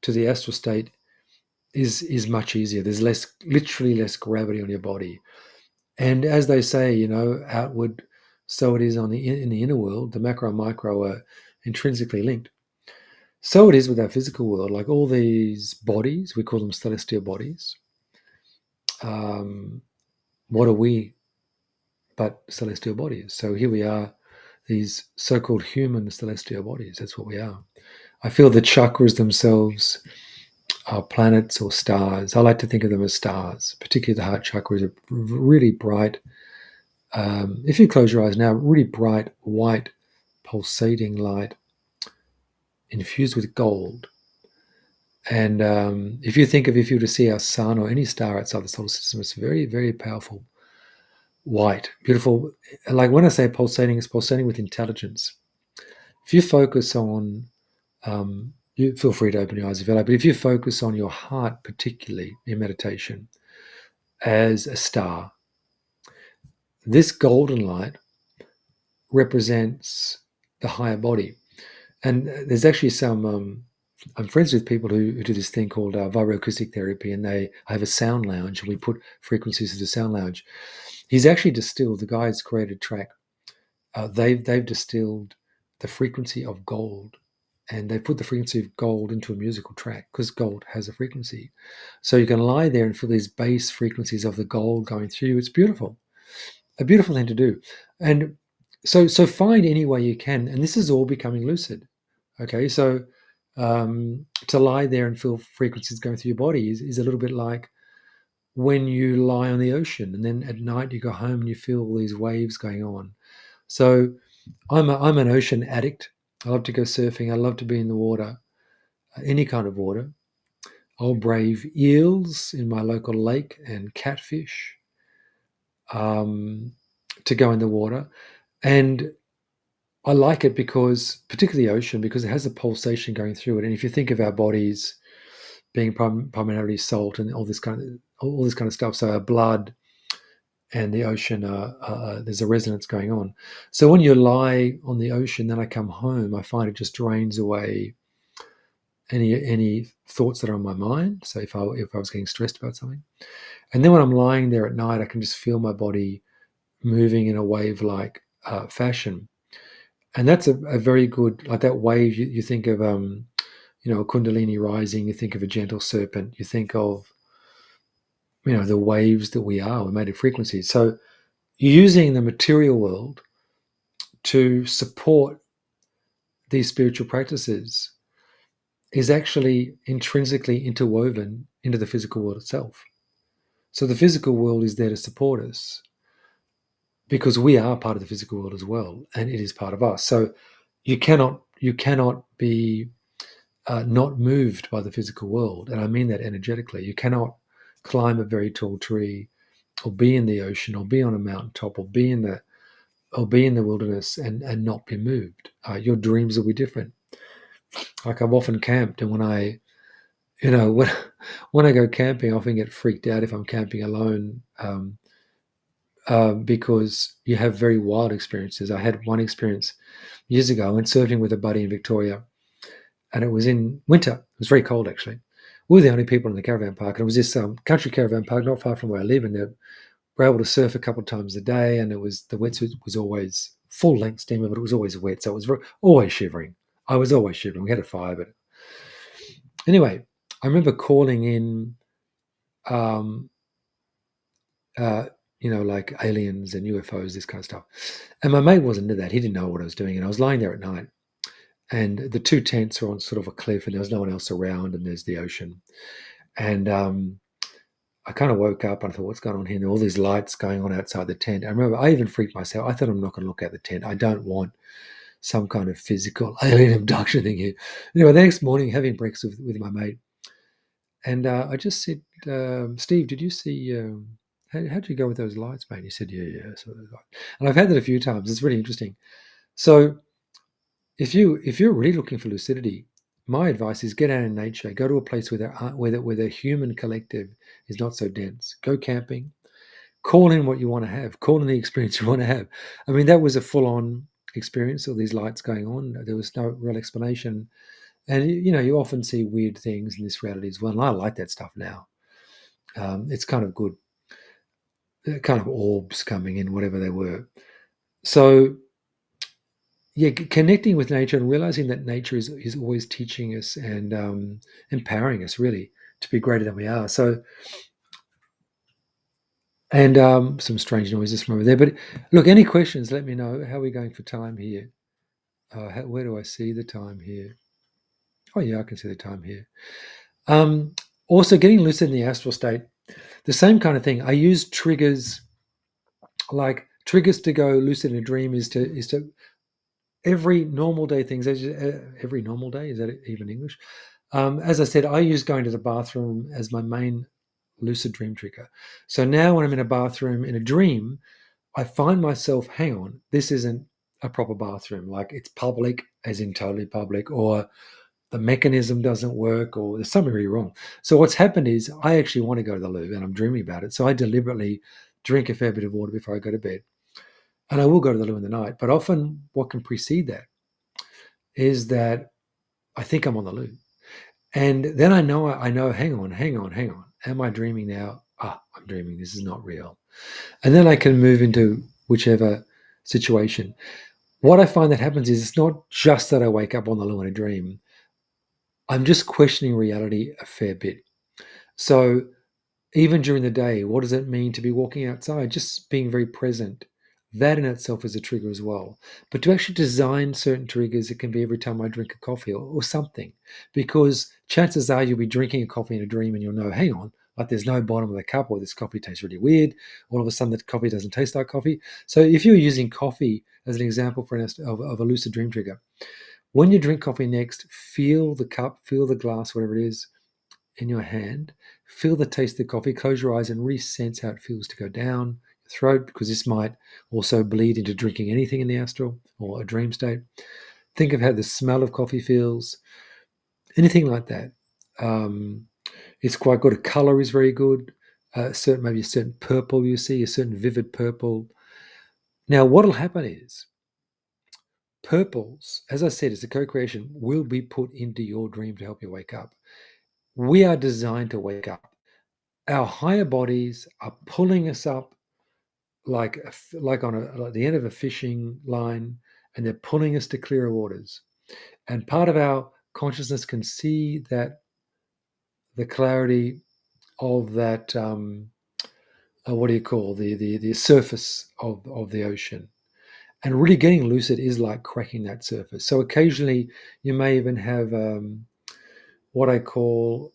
S1: to the astral state is much easier. There's literally less gravity on your body. And as they say, outward, so it is in the inner world. The macro and micro are intrinsically linked. So it is with our physical world. Like all these bodies, we call them celestial bodies. What are we but celestial bodies? So here we are, these so-called human celestial bodies. That's what we are. I feel the chakras themselves are planets or stars. I like to think of them as stars, particularly the heart chakra is a really bright, if you close your eyes now, really bright, white, pulsating light infused with gold. And if you were to see our sun or any star outside the solar system, it's very, very powerful, white, beautiful. Like when I say pulsating, it's pulsating with intelligence. If you focus on, you feel free to open your eyes if you like, but if you focus on your heart, particularly in meditation, as a star, this golden light represents the higher body. And there's actually some, I'm friends with people who do this thing called vibroacoustic therapy, and I have a sound lounge, and we put frequencies of the sound lounge. He's actually distilled, the guy's created a track. They've distilled the frequency of gold, and they put the frequency of gold into a musical track because gold has a frequency. So you can lie there and feel these bass frequencies of the gold going through you. It's beautiful, a beautiful thing to do. And so find any way you can, and this is all becoming lucid. Okay, so to lie there and feel frequencies going through your body is a little bit like when you lie on the ocean and then at night you go home and you feel all these waves going on. So I'm an ocean addict. I love to go surfing. I love to be in the water, any kind of water. I'll brave eels in my local lake and catfish to go in the water. And I like it because, particularly the ocean, because it has a pulsation going through it. And if you think of our bodies being primarily salt and all this kind of stuff, so our blood and the ocean, there's a resonance going on. So when you lie on the ocean, then I come home, I find it just drains away any thoughts that are on my mind. So if I was getting stressed about something, and then when I'm lying there at night, I can just feel my body moving in a wave-like fashion. And that's a very good, like that wave, you think of, a Kundalini rising, you think of a gentle serpent, you think of, the waves that we're made of frequencies. So using the material world to support these spiritual practices is actually intrinsically interwoven into the physical world itself. So the physical world is there to support us because we are part of the physical world as well, and it is part of us. So you cannot be not moved by the physical world, and I mean that energetically. You cannot climb a very tall tree, or be in the ocean, or be on a mountaintop, or be in the wilderness and not be moved. Your dreams will be different. Like I've often camped, and when I when I go camping, I often get freaked out if I'm camping alone, because you have very wild experiences. I had one experience years ago. I went surfing with a buddy in Victoria, and it was in winter. It was very cold, actually. We were the only people in the caravan park, and it was this country caravan park not far from where I live, and we're able to surf a couple of times a day, and the wetsuit was always full length steamer, but it was always wet, so it was always shivering. I was always shivering. We had a fire, but anyway, I remember calling in um, uh, like aliens and UFOs, this kind of stuff. And my mate wasn't into that. He didn't know what I was doing. And I was lying there at night, and the two tents are on sort of a cliff, and there was no one else around, and there's the ocean. And I kind of woke up and I thought, what's going on here? And all these lights going on outside the tent. I remember I even freaked myself. I thought, I'm not going to look out the tent. I don't want some kind of physical alien abduction thing here. Anyway, the next morning, having breakfast with my mate, and I just said, Steve, did you see, how'd you go with those lights, mate? And he said, yeah, I saw those lights. And I've had that a few times. It's really interesting. So if you're really looking for lucidity, my advice is get out in nature. Go to a place where the human collective is not so dense. Go camping. Call in what you want to have. Call in the experience you want to have. I mean, that was a full-on experience. All these lights going on. There was no real explanation. And you often see weird things in this reality as well. And I like that stuff now. It's kind of good. Kind of orbs coming in, whatever they were. So yeah, connecting with nature and realizing that nature is always teaching us and empowering us really to be greater than we are. So, and some strange noises from over there. But look, any questions? Let me know. How are we going for time here? Where do I see the time here? Oh yeah, I can see the time here. Also, getting lucid in the astral state, the same kind of thing. I use triggers, like triggers to go lucid in a dream is to every normal day things. Every normal day, is that even English? As I said, I use going to the bathroom as my main lucid dream trigger. So now when I'm in a bathroom in a dream, I find myself, hang on, this isn't a proper bathroom. Like it's public, as in totally public, or the mechanism doesn't work, or there's something really wrong. So what's happened is I actually want to go to the loo and I'm dreaming about it. So I deliberately drink a fair bit of water before I go to bed. And I will go to the loo in the night. But often what can precede that is that I think I'm on the loo. And then I know, hang on. Am I dreaming now? I'm dreaming. This is not real. And then I can move into whichever situation. What I find that happens is it's not just that I wake up on the loo in a dream. I'm just questioning reality a fair bit. So even during the day, what does it mean to be walking outside? Just being very present. That in itself is a trigger as well. But to actually design certain triggers, it can be every time I drink a coffee or something, because chances are you'll be drinking a coffee in a dream and you'll know, hang on, like there's no bottom of the cup, or this coffee tastes really weird. All of a sudden, that coffee doesn't taste like coffee. So if you're using coffee as an example of a lucid dream trigger, when you drink coffee next, feel the cup, feel the glass, whatever it is, in your hand, feel the taste of the coffee, close your eyes and re-sense how it feels to go down your throat, because this might also bleed into drinking anything in the astral or a dream state. Think of how the smell of coffee feels, anything like that. Um, it's quite good. A color is very good. Maybe a certain purple you see, a certain vivid purple. Now, what will happen is purples, as I said, it's a co-creation, will be put into your dream to help you wake up. We are designed to wake up. Our higher bodies are pulling us up like on like the end of a fishing line, and they're pulling us to clearer waters. And part of our consciousness can see that the clarity of that what do you call the surface of the ocean. And really getting lucid is like cracking that surface. So occasionally you may even have what I call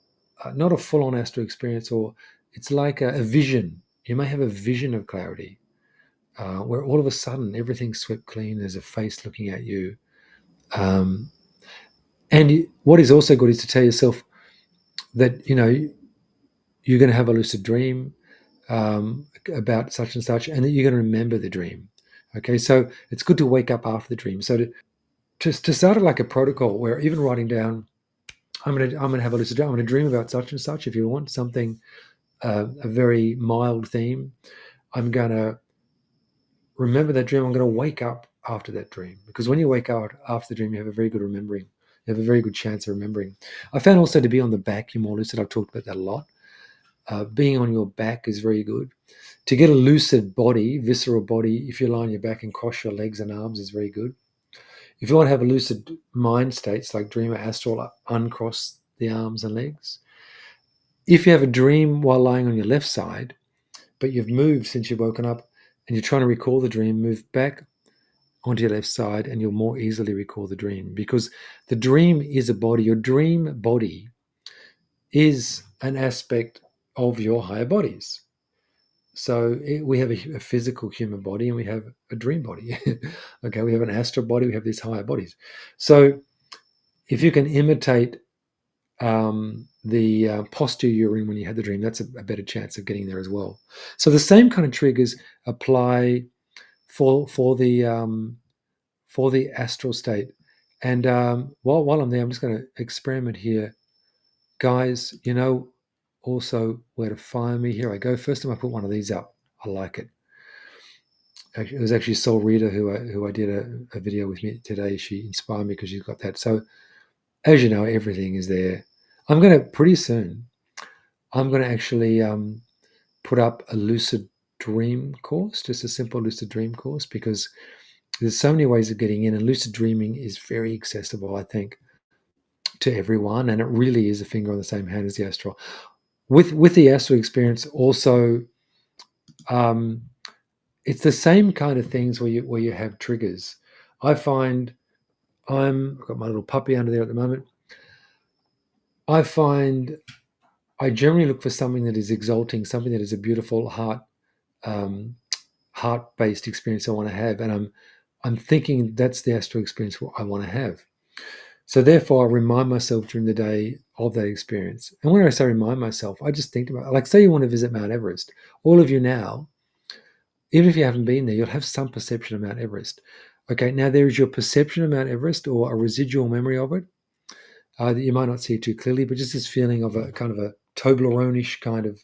S1: not a full-on astral experience, or it's like a vision. You may have a vision of clarity where all of a sudden everything's swept clean. There's a face looking at you. Um, and what is also good is to tell yourself that, you're going to have a lucid dream about such and such, and that you're going to remember the dream. Okay, so it's good to wake up after the dream. So to start it like a protocol where even writing down, I'm gonna have a lucid dream. I'm gonna dream about such and such. If you want something, a very mild theme, I'm gonna remember that dream. I'm gonna wake up after that dream, because when you wake up after the dream, you have a very good remembering. You have a very good chance of remembering. I found also to be on the back, you're more lucid. I've talked about that a lot. Being on your back is very good. To get a lucid body, visceral body, if you lie on your back and cross your legs and arms, is very good. If you want to have a lucid mind states like dreamer astral, uncross the arms and legs. If you have a dream while lying on your left side, but you've moved since you've woken up and you're trying to recall the dream, move back onto your left side and you'll more easily recall the dream, because the dream is a body. Your dream body is an aspect of your higher bodies. So we have a physical human body and we have a dream body. Okay, we have an astral body, we have these higher bodies. So if you can imitate the posture you're in when you had the dream, that's a better chance of getting there as well. So the same kind of triggers apply for the astral state. And while I'm there, I'm just going to experiment here, guys. You know, also where to find me. Here I go. First time I put one of these up, I like it. It was actually Soul Reader who I did a video with me today. She inspired me because she's got that. So as you know, everything is there. I'm going to pretty soon. I'm going to actually put up a lucid dream course, just a simple lucid dream course, because there's so many ways of getting in, and lucid dreaming is very accessible, I think, to everyone, and it really is a finger on the same hand as the astral. With the astral experience, also, it's the same kind of things where you have triggers. I find I've got my little puppy under there at the moment. I find I generally look for something that is exalting, something that is a beautiful um, heart-based experience I want to have, and I'm thinking that's the astral experience I want to have. So therefore, I remind myself during the day of that experience. And when I say remind myself, I just think about it. Like, say you want to visit Mount Everest. All of you now, even if you haven't been there, you'll have some perception of Mount Everest. Okay, now there is your perception of Mount Everest or a residual memory of it that you might not see too clearly, but just this feeling of a kind of a Toblerone-ish kind of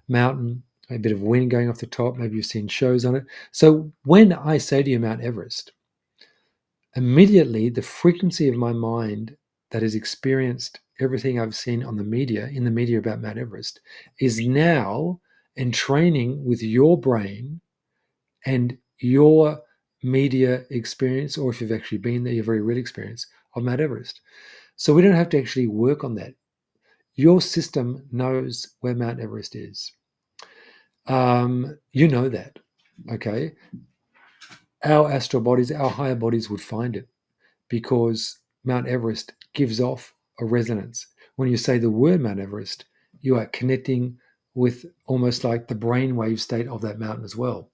S1: mountain, a bit of wind going off the top. Maybe you've seen shows on it. So when I say to you Mount Everest, immediately the frequency of my mind that has experienced everything I've seen on the media, in the media about Mount Everest, is now entraining with your brain and your media experience, or if you've actually been there, your very real experience of Mount Everest. So we don't have to actually work on that. Your system knows where Mount Everest is. You know that, okay? Our astral bodies, our higher bodies would find it, because Mount Everest gives off a resonance. When you say the word Mount Everest, you are connecting with almost like the brainwave state of that mountain as well.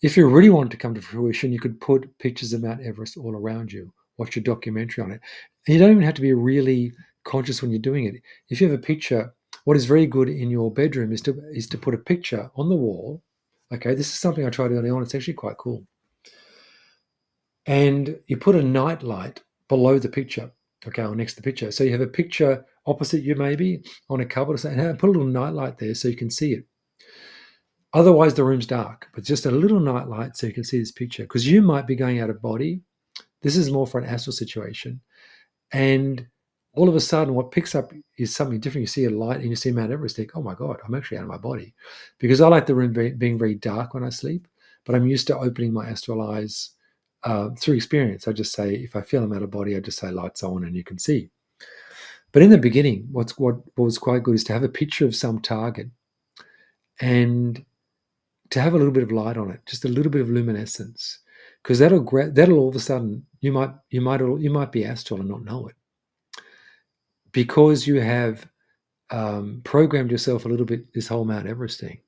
S1: If you really want to come to fruition, you could put pictures of Mount Everest all around you, watch a documentary on it. And you don't even have to be really conscious when you're doing it. If you have a picture, what is very good in your bedroom is to put a picture on the wall. Okay, this is something I tried early on. It's actually quite cool. And you put a night light below the picture, okay, or next to the picture. So you have a picture opposite you, maybe on a cupboard or something, and put a little night light there so you can see it. Otherwise, the room's dark, but just a little night light so you can see this picture, because you might be going out of body. This is more for an astral situation. And all of a sudden, what picks up is something different. You see a light and you see Mount Everest, think, oh my God, I'm actually out of my body. Because I like the room being very dark when I sleep, but I'm used to opening my astral eyes through experience. I just say, if I feel I'm out of body, I just say lights on and you can see. But in the beginning, what was quite good is to have a picture of some target and to have a little bit of light on it, just a little bit of luminescence, because that'll all of a sudden you might be astral and not know it, because you have programmed yourself a little bit, this whole Mount Everest thing.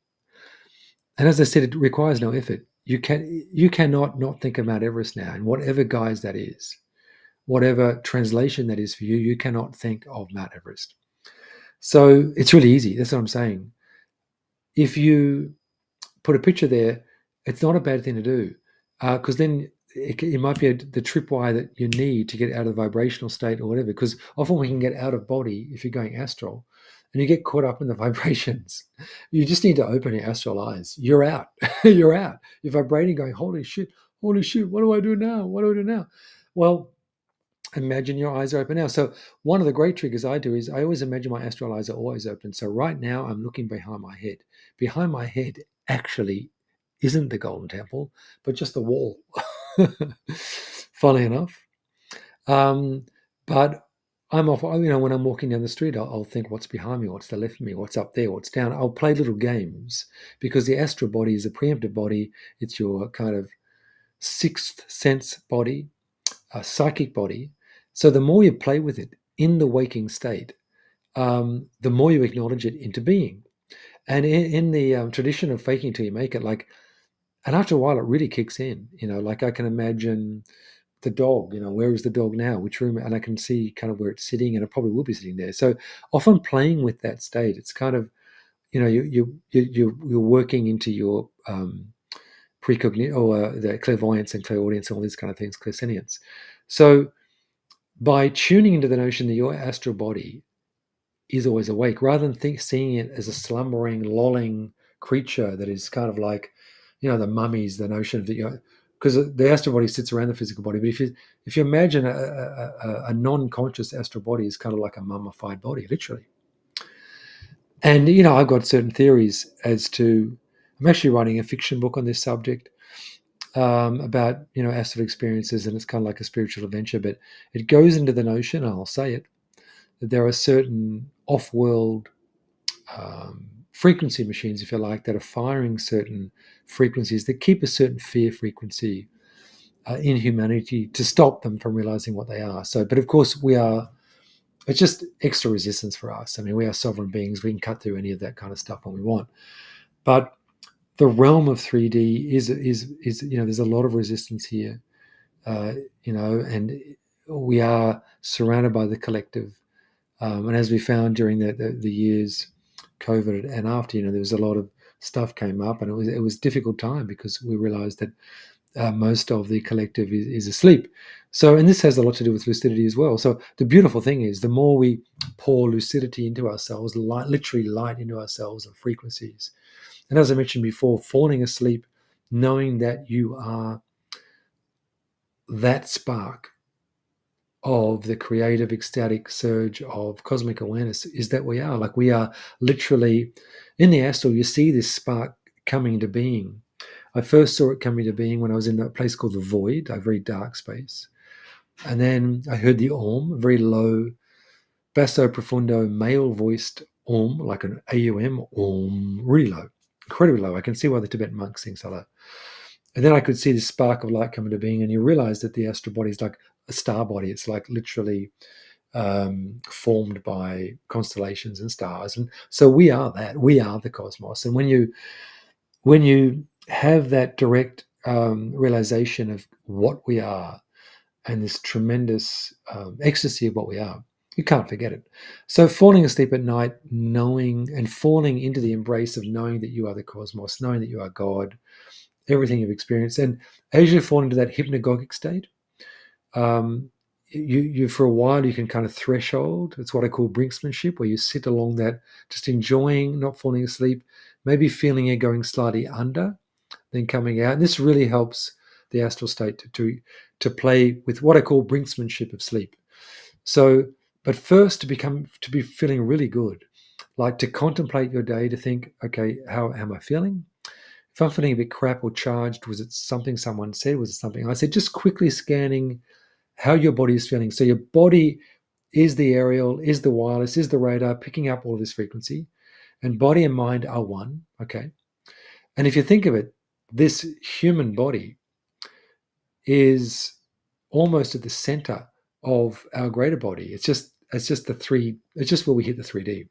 S1: And as I said, it requires no effort. You cannot not think of Mount Everest now, and whatever guise that is, whatever translation that is for you, you cannot think of Mount Everest. So it's really easy. That's what I'm saying. If you put a picture there, it's not a bad thing to do, because then it might be the tripwire that you need to get out of the vibrational state or whatever. Because often we can get out of body if you're going astral, and you get caught up in the vibrations. You just need to open your astral eyes. You're out. You're out. You're vibrating, going, holy shit, holy shit. What do I do now? What do I do now? Well, imagine your eyes are open now. So one of the great triggers I do is I always imagine my astral eyes are always open. So right now I'm looking behind my head. Behind my head actually isn't the Golden Temple, but just the wall. Funny enough. But I'm off, when I'm walking down the street, I'll think what's behind me, what's to the left of me, what's up there, what's down. I'll play little games because the astral body is a preemptive body. It's your kind of sixth sense body, a psychic body. So the more you play with it in the waking state, the more you acknowledge it into being. And in the tradition of faking till you make it, like, and after a while, it really kicks in. Like I can imagine the dog. Where is the dog now? Which room? And I can see kind of where it's sitting, and it probably will be sitting there. So often playing with that state, it's kind of you're working into your precognition or the clairvoyance and clairaudience and all these kind of things, clairsentience. So by tuning into the notion that your astral body is always awake, rather than seeing it as a slumbering, lolling creature that is kind of like, the mummies, the notion of that, because the astral body sits around the physical body. But if you imagine a non-conscious astral body is kind of like a mummified body, literally. And I've got certain theories as to. I'm actually writing a fiction book on this subject about astral experiences, and it's kind of like a spiritual adventure. But it goes into the notion, I'll say it, that there are certain off-world frequency machines, if you like, that are firing certain frequencies that keep a certain fear frequency in humanity to stop them from realizing what they are. So, but of course, it's just extra resistance for us. I mean, we are sovereign beings. We can cut through any of that kind of stuff when we want. But the realm of 3D is there's a lot of resistance here, and we are surrounded by the collective. And as we found during the years, COVID and after, there was a lot of stuff came up, and it was a difficult time because we realized that most of the collective is asleep. So, and this has a lot to do with lucidity as well. So the beautiful thing is the more we pour lucidity into ourselves, literally light into ourselves and frequencies. And as I mentioned before, falling asleep, knowing that you are that spark of the creative, ecstatic surge of cosmic awareness, is that we are. Like, we are literally in the astral. You see this spark coming into being. I first saw it coming into being when I was in a place called the Void, a very dark space. And then I heard the Om, a very low, basso profundo, male-voiced Om, like an AUM, Om, really low, incredibly low. I can see why the Tibetan monks sing so low. And then I could see this spark of light come into being, and you realize that the astral body is like a star body. It's like literally formed by constellations and stars. And so we are that. We are the cosmos. And when you have that direct realization of what we are and this tremendous ecstasy of what we are, you can't forget it. So falling asleep at night, knowing and falling into the embrace of knowing that you are the cosmos, knowing that you are God, everything you've experienced. And as you fall into that hypnagogic state, you for a while you can kind of threshold. It's what I call brinksmanship, where you sit along that, just enjoying, not falling asleep, maybe feeling it going slightly under, then coming out. And this really helps the astral state to play with what I call brinksmanship of sleep. So, but first to be feeling really good, like to contemplate your day, to think, okay, how am I feeling? If I'm feeling a bit crap or charged, was it something someone said? Was it something I said? Just quickly scanning how your body is feeling. So your body is the aerial, is the wireless, is the radar, picking up all of this frequency, and body and mind are one. Okay. And if you think of it, this human body is almost at the center of our greater body. It's just it's just where we hit the 3D.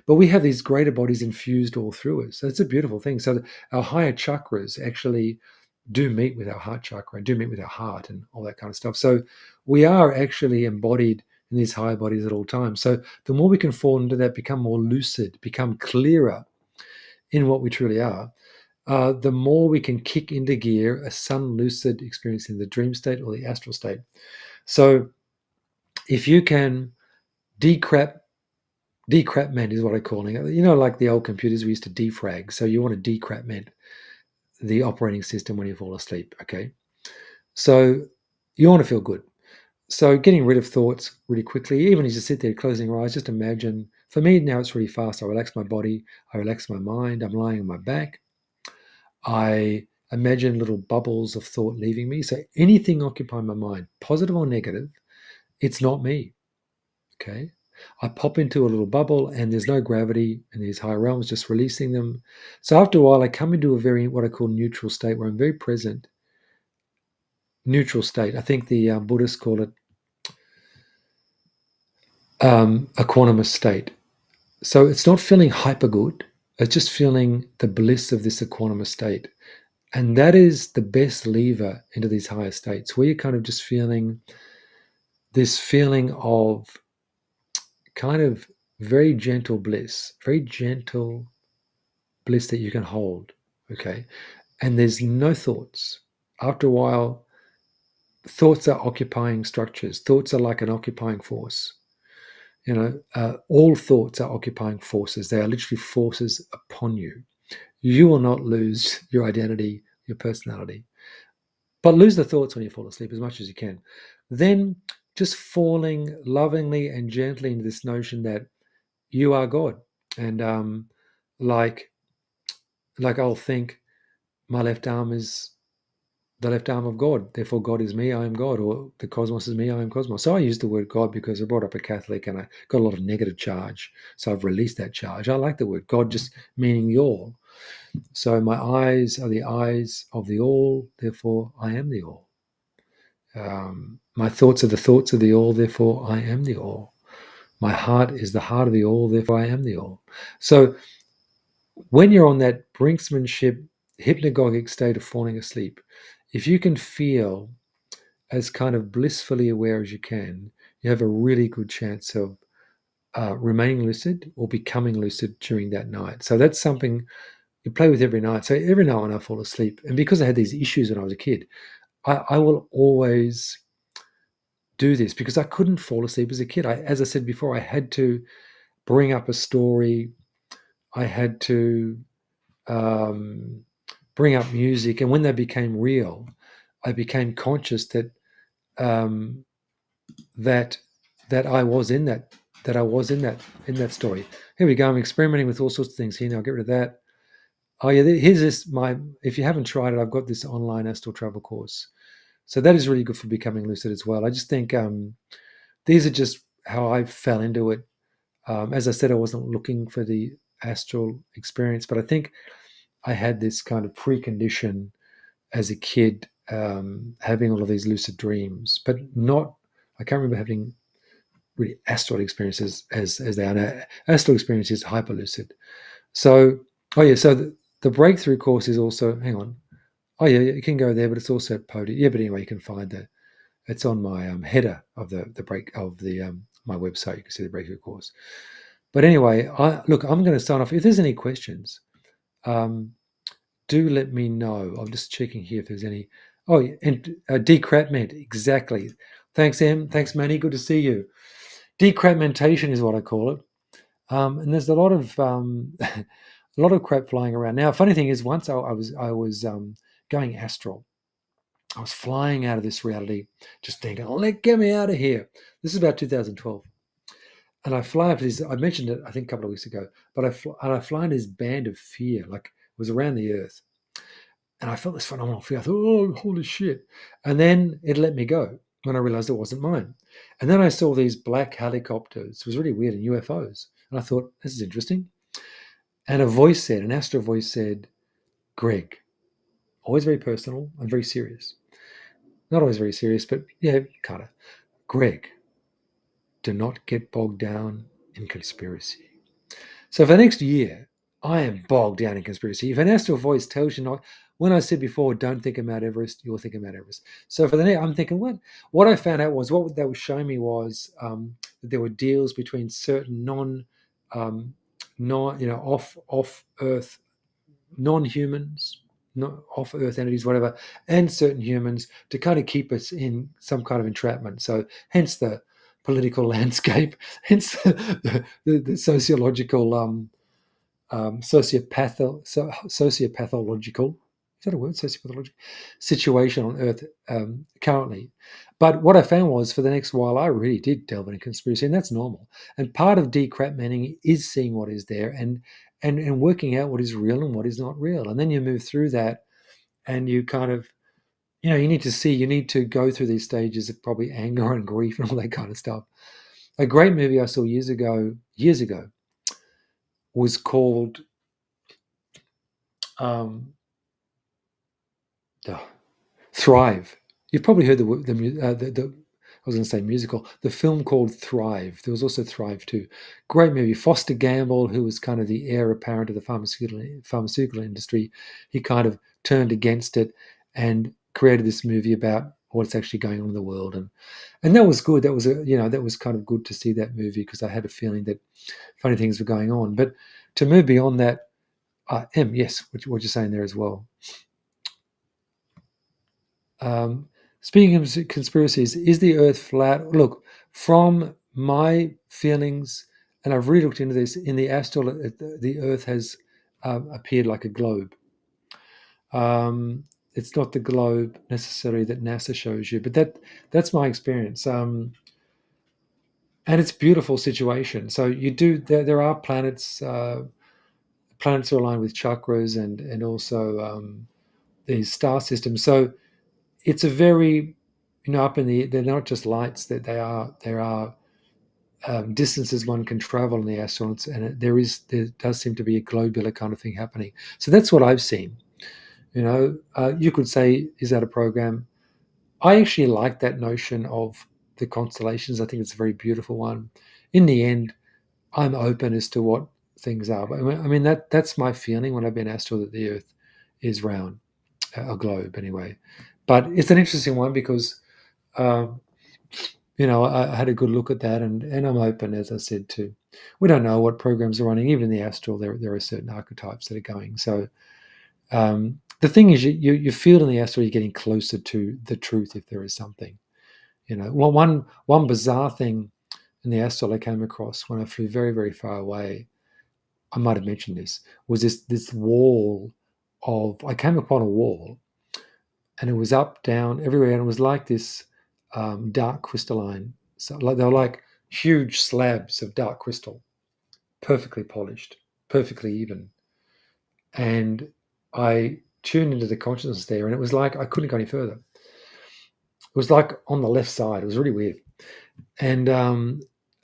S1: But we have these greater bodies infused all through us. So it's a beautiful thing. So our higher chakras actually do meet with our heart chakra and do meet with our heart and all that kind of stuff. So we are actually embodied in these higher bodies at all times. So the more we can fall into that, become more lucid, become clearer in what we truly are, the more we can kick into gear a sun lucid experience in the dream state or the astral state. So if you can decrapment is what I'm calling it. Like the old computers, we used to defrag. So you want to decrapment the operating system when you fall asleep. Okay. So you want to feel good. So getting rid of thoughts really quickly, even as you sit there closing your eyes, just imagine. For me now, it's really fast. I relax my body. I relax my mind. I'm lying on my back. I imagine little bubbles of thought leaving me. So anything occupying my mind, positive or negative, it's not me. Okay. I pop into a little bubble and there's no gravity in these higher realms, just releasing them. So after a while, I come into a very, what I call neutral state where I'm very present. Neutral state. I think the Buddhists call it equanimous state. So it's not feeling hyper good. It's just feeling the bliss of this equanimous state. And that is the best lever into these higher states where you're kind of just feeling this feeling of kind of very gentle bliss, very gentle bliss that you can hold. Okay. And there's no thoughts. After a while, thoughts are occupying structures. Thoughts are like an occupying force. All thoughts are occupying forces. They are literally forces upon you. You will not lose your identity, your personality, but lose the thoughts when you fall asleep as much as you can. Then just falling lovingly and gently into this notion that you are God. And like I'll think my left arm is the left arm of God. Therefore, God is me, I am God, or the cosmos is me, I am cosmos. So I use the word God because I brought up a Catholic and I got a lot of negative charge. So I've released that charge. I like the word God, just meaning the all. So my eyes are the eyes of the all, therefore I am the all. My thoughts are the thoughts of the all, therefore I am the all. My heart is the heart of the all, therefore I am the all. So when you're on that brinksmanship, hypnagogic state of falling asleep, if you can feel as kind of blissfully aware as you can, you have a really good chance of remaining lucid or becoming lucid during that night. So that's something you play with every night. So every night when I fall asleep, and because I had these issues when I was a kid, I will always do this because I couldn't fall asleep as a kid. As I said before, I had to bring up a story. I had to um, bring up music, and when they became real, I became conscious um, that that I was in that I was in that story. Here we go. I'm experimenting with all sorts of things here. Now I'll get rid of that. Oh yeah, here's this. If you haven't tried it, I've got this online astral travel course. So that is really good for becoming lucid as well. I just think these are just how I fell into it. As I said, I wasn't looking for the astral experience, but I think I had this kind of precondition as a kid, having all of these lucid dreams, but not. I can't remember having really astral experiences as they are now. Astral experience is hyper lucid. So, oh yeah, so the breakthrough course is also. Hang on. Oh yeah, you can go there, but it's also at Podium. Yeah, but anyway, you can find that. It's on my header of the break of the my website. You can see the breakthrough course. But anyway, look, I'm going to sign off. If there's any questions, um, do let me know. I'm just checking here if there's any. Oh, yeah, and decrapment, exactly. Thanks, Em. Thanks, Manny. Good to see you. Decrapmentation is what I call it. And there's a lot of a lot of crap flying around. Now, funny thing is, once I was going astral. I was flying out of this reality, just thinking, get me out of here. This is about 2012. And I fly up to this, I mentioned it, I think, a couple of weeks ago, but I fly in this band of fear, like it was around the earth. And I felt this phenomenal fear. I thought, oh, holy shit. And then it let me go when I realized it wasn't mine. And then I saw these black helicopters. It was really weird, and UFOs. And I thought, this is interesting. And an astral voice said, Greg, always very personal and very serious. Not always very serious, but yeah, kind of. Greg, do not get bogged down in conspiracy. So for the next year, I am bogged down in conspiracy. If an astral voice tells you not, when I said before, don't think of Mount Everest, you'll think of Mount Everest. So for the next, I'm thinking, what I found out was what they were showing me was that there were deals between certain off Earth non-humans, not off-Earth entities, whatever, and certain humans to kind of keep us in some kind of entrapment. So, hence the political landscape, hence the sociological, sociopathological. Is that a word? Sociopathological situation on Earth currently. But what I found was for the next while, I really did delve into conspiracy, and that's normal. And part of decrapmenting is seeing what is there and working out what is real and what is not real. And then you move through that, and you kind of, you need to go through these stages of probably anger and grief and all that kind of stuff. A great movie I saw years ago, was called um, oh, Thrive. You've probably heard the I was going to say musical, the film called Thrive. There was also Thrive too. Great movie. Foster Gamble, who was kind of the heir apparent of the pharmaceutical industry, he kind of turned against it and created this movie about what's actually going on in the world, and that was good. That was that was kind of good to see that movie because I had a feeling that funny things were going on. But to move beyond that, yes, what you're saying there as well. Um, Speaking of conspiracies, is the Earth flat? Look, from my feelings, and I've really looked into this, in the astral, the Earth has appeared like a globe. Um, it's not the globe necessarily that NASA shows you, but that's my experience. And it's a beautiful situation. So you do there are planets. Planets are aligned with chakras and also these star systems. So it's a very up in they're not just lights, that there are distances one can travel in the astronauts, and there does seem to be a globular kind of thing happening. So that's what I've seen. You could say, is that a program? I actually like that notion of the constellations. I think it's a very beautiful one. In the end, I'm open as to what things are. But I mean that's my feeling when I've been astral, that the Earth is round, a globe anyway. But it's an interesting one because um, I had a good look at that, and I'm open, as I said, to. We don't know what programs are running. Even in the astral, there are certain archetypes that are going. So the thing is, you feel in the astral you're getting closer to the truth if there is something. Well, one bizarre thing in the astral I came across when I flew very very far away. I might have mentioned this. Was this wall of I came upon a wall, and it was up, down, everywhere, and it was like this dark crystalline. So like they were like huge slabs of dark crystal, perfectly polished, perfectly even. And I tuned into the consciousness there, and it was like I couldn't go any further. It was like on the left side. It was really weird, and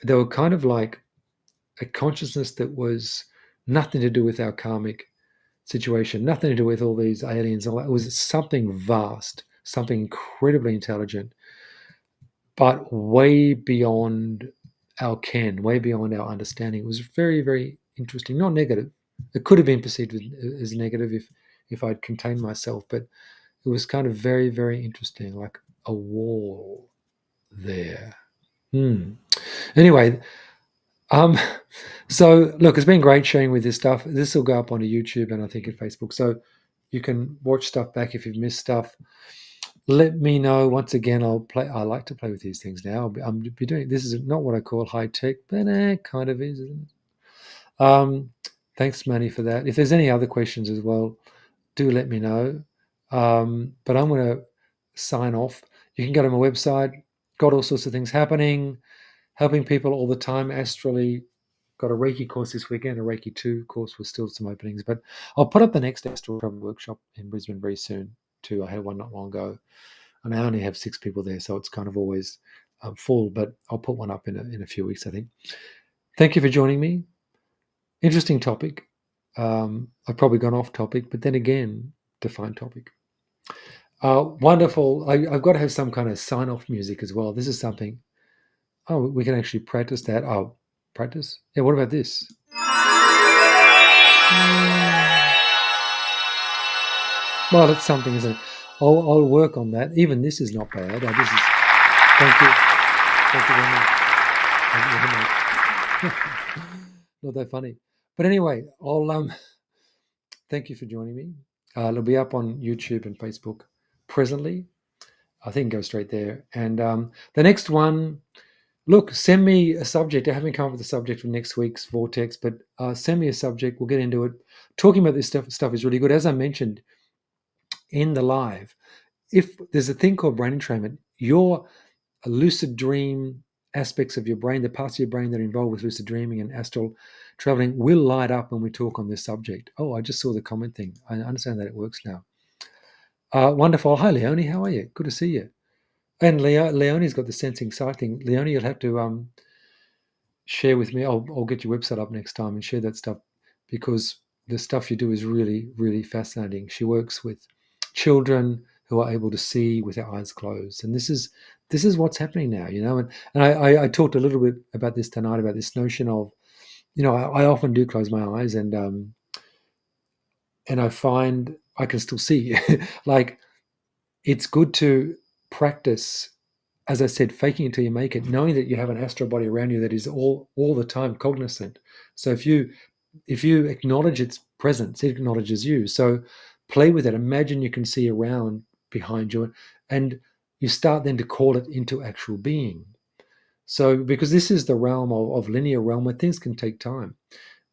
S1: they were kind of like a consciousness that was nothing to do with our karmic situation, nothing to do with all these aliens. All that. It was something vast, something incredibly intelligent, but way beyond our ken, way beyond our understanding. It was very, very interesting. Not negative. It could have been perceived as negative if I'd contained myself, but it was kind of very, very interesting, like a wall there. Hmm. Anyway, um, so look, it's been great sharing with this stuff. This will go up onto YouTube and I think at Facebook, so you can watch stuff back if you've missed stuff. Let me know. Once again, I'll play. I like to play with these things now. I'm be doing this is not what I call high tech, but it kind of is, isn't it? Thanks, Manny, for that. If there's any other questions as well, do let me know. But I'm going to sign off. You can go to my website. Got all sorts of things happening, helping people all the time astrally. Got a Reiki course this weekend, a Reiki 2 course with still some openings. But I'll put up the next astral travel workshop in Brisbane very soon too. I had one not long ago, and I only have 6 people there, so it's kind of always full. But I'll put one up in a few weeks, I think. Thank you for joining me. Interesting topic. I've probably gone off topic, but then again, define topic. Wonderful. I've got to have some kind of sign off music as well. This is something. Oh, we can actually practice that. Oh, practice? Yeah, what about this? Well, it's something, isn't it? I'll work on that. Even this is not bad. This is. Thank you. Thank you very much. Not that funny. But anyway, I'll thank you for joining me. It'll be up on YouTube and Facebook presently. I think go straight there. And the next one, look, send me a subject. I haven't come up with a subject for next week's Vortex, but send me a subject. We'll get into it. Talking about this stuff is really good. As I mentioned in the live, if there's a thing called brain entrainment, your lucid dream aspects of your brain, the parts of your brain that are involved with lucid dreaming and astral traveling, will light up when we talk on this subject. Oh, I just saw the comment thing. I understand that it works now. Wonderful. Hi, Leonie. How are you? Good to see you. And Leonie's got the sensing sight thing. Leonie, you'll have to share with me. I'll get your website up next time and share that stuff, because the stuff you do is really, really fascinating. She works with children who are able to see with their eyes closed, and this is what's happening now, And I talked a little bit about this tonight, about this notion of, I often do close my eyes, and I find I can still see. Like, it's good to practice, as I said, faking until you make it, knowing that you have an astral body around you that is all the time cognizant. So if you acknowledge its presence, it acknowledges you. So play with it. Imagine you can see around behind you, and you start then to call it into actual being. So, because this is the realm of linear realm where things can take time.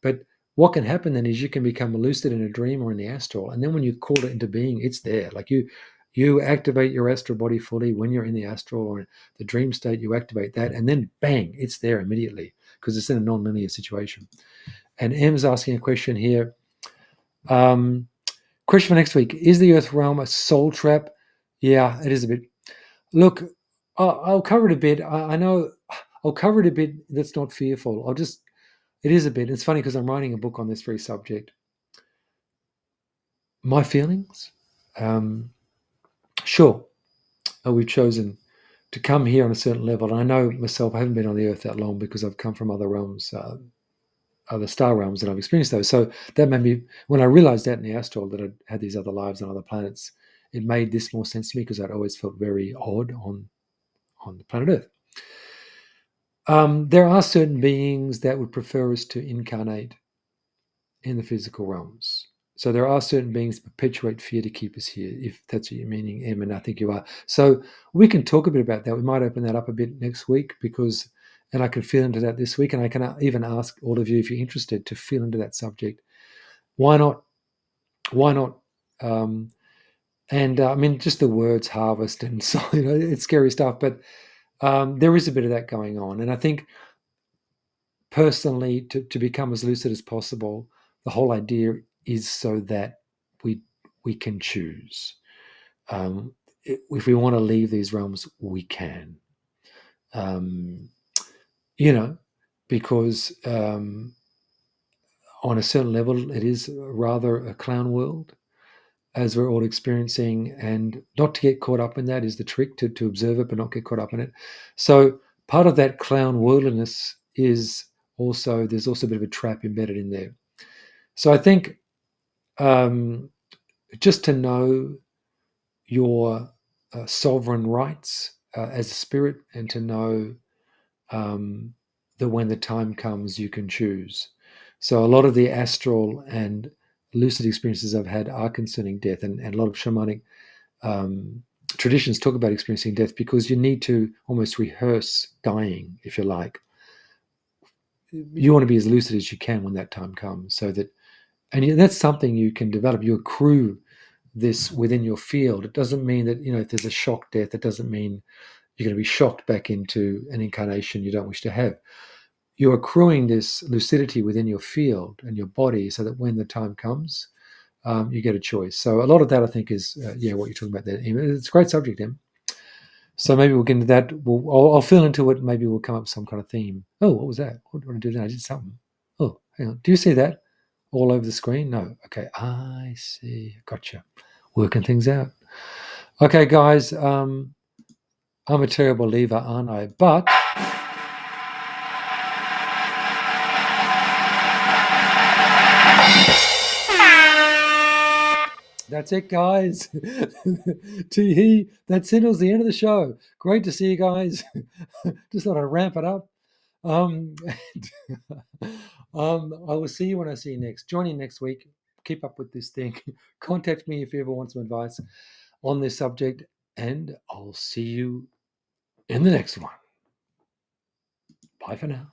S1: But what can happen then is you can become lucid in a dream or in the astral, and then when you call it into being, it's there. Like, you activate your astral body fully when you're in the astral or in the dream state. You activate that, and then bang, it's there immediately, because it's in a non-linear situation. And M's asking a question here. Question for next week: is the Earth realm a soul trap? Yeah, it is a bit. Look, I'll cover it a bit. I know I'll cover it a bit. That's not fearful. It is a bit. It's funny because I'm writing a book on this very subject. My feelings? Sure, we've chosen to come here on a certain level. And I know myself, I haven't been on the earth that long because I've come from other realms, other star realms, and I've experienced those. So that made me, when I realized that in the astral, that I'd had these other lives on other planets, it made this more sense to me, because I'd always felt very odd on the planet Earth. There are certain beings that would prefer us to incarnate in the physical realms. So there are certain beings that perpetuate fear to keep us here, if that's what you're meaning, Em, and I think you are. So we can talk a bit about that. We might open that up a bit next week, and I can feel into that this week, and I can even ask all of you, if you're interested, to feel into that subject. Why not? Why not? I mean, just the words harvest and so, it's scary stuff, but there is a bit of that going on. And I think personally, to become as lucid as possible, the whole idea is so that we can choose. If we want to leave these realms, we can. You know, because on a certain level, it is rather a clown world, as we're all experiencing, and not to get caught up in that is the trick, to observe it but not get caught up in it. So part of that clown worldliness is also, there's also a bit of a trap embedded in there. So I think just to know your sovereign rights as a spirit, and to know that when the time comes, you can choose. So a lot of the astral and lucid experiences I've had are concerning death, and a lot of shamanic traditions talk about experiencing death, because you need to almost rehearse dying, if you like. You want to be as lucid as you can when that time comes, so that, and that's something you can develop. You accrue this within your field. It doesn't mean that, if there's a shock death, it doesn't mean you're going to be shocked back into an incarnation you don't wish to have. You're accruing this lucidity within your field and your body, so that when the time comes, you get a choice. So a lot of that, I think, is what you're talking about there. It's a great subject, Em. So maybe we'll get into that. I'll fill into it. Maybe we'll come up with some kind of theme. Oh, what was that? What did I do then? I did something. Oh, hang on. Do you see that all over the screen? No. Okay. I see. Gotcha. Working things out. Okay, guys. I'm a terrible leaver, aren't I? But that's it, guys. That signals the end of the show. Great to see you guys. Just thought I'd ramp it up. Um, I will see you when I see you next. Join in next week. Keep up with this thing. Contact me if you ever want some advice on this subject, and I'll see you in the next one. Bye for now.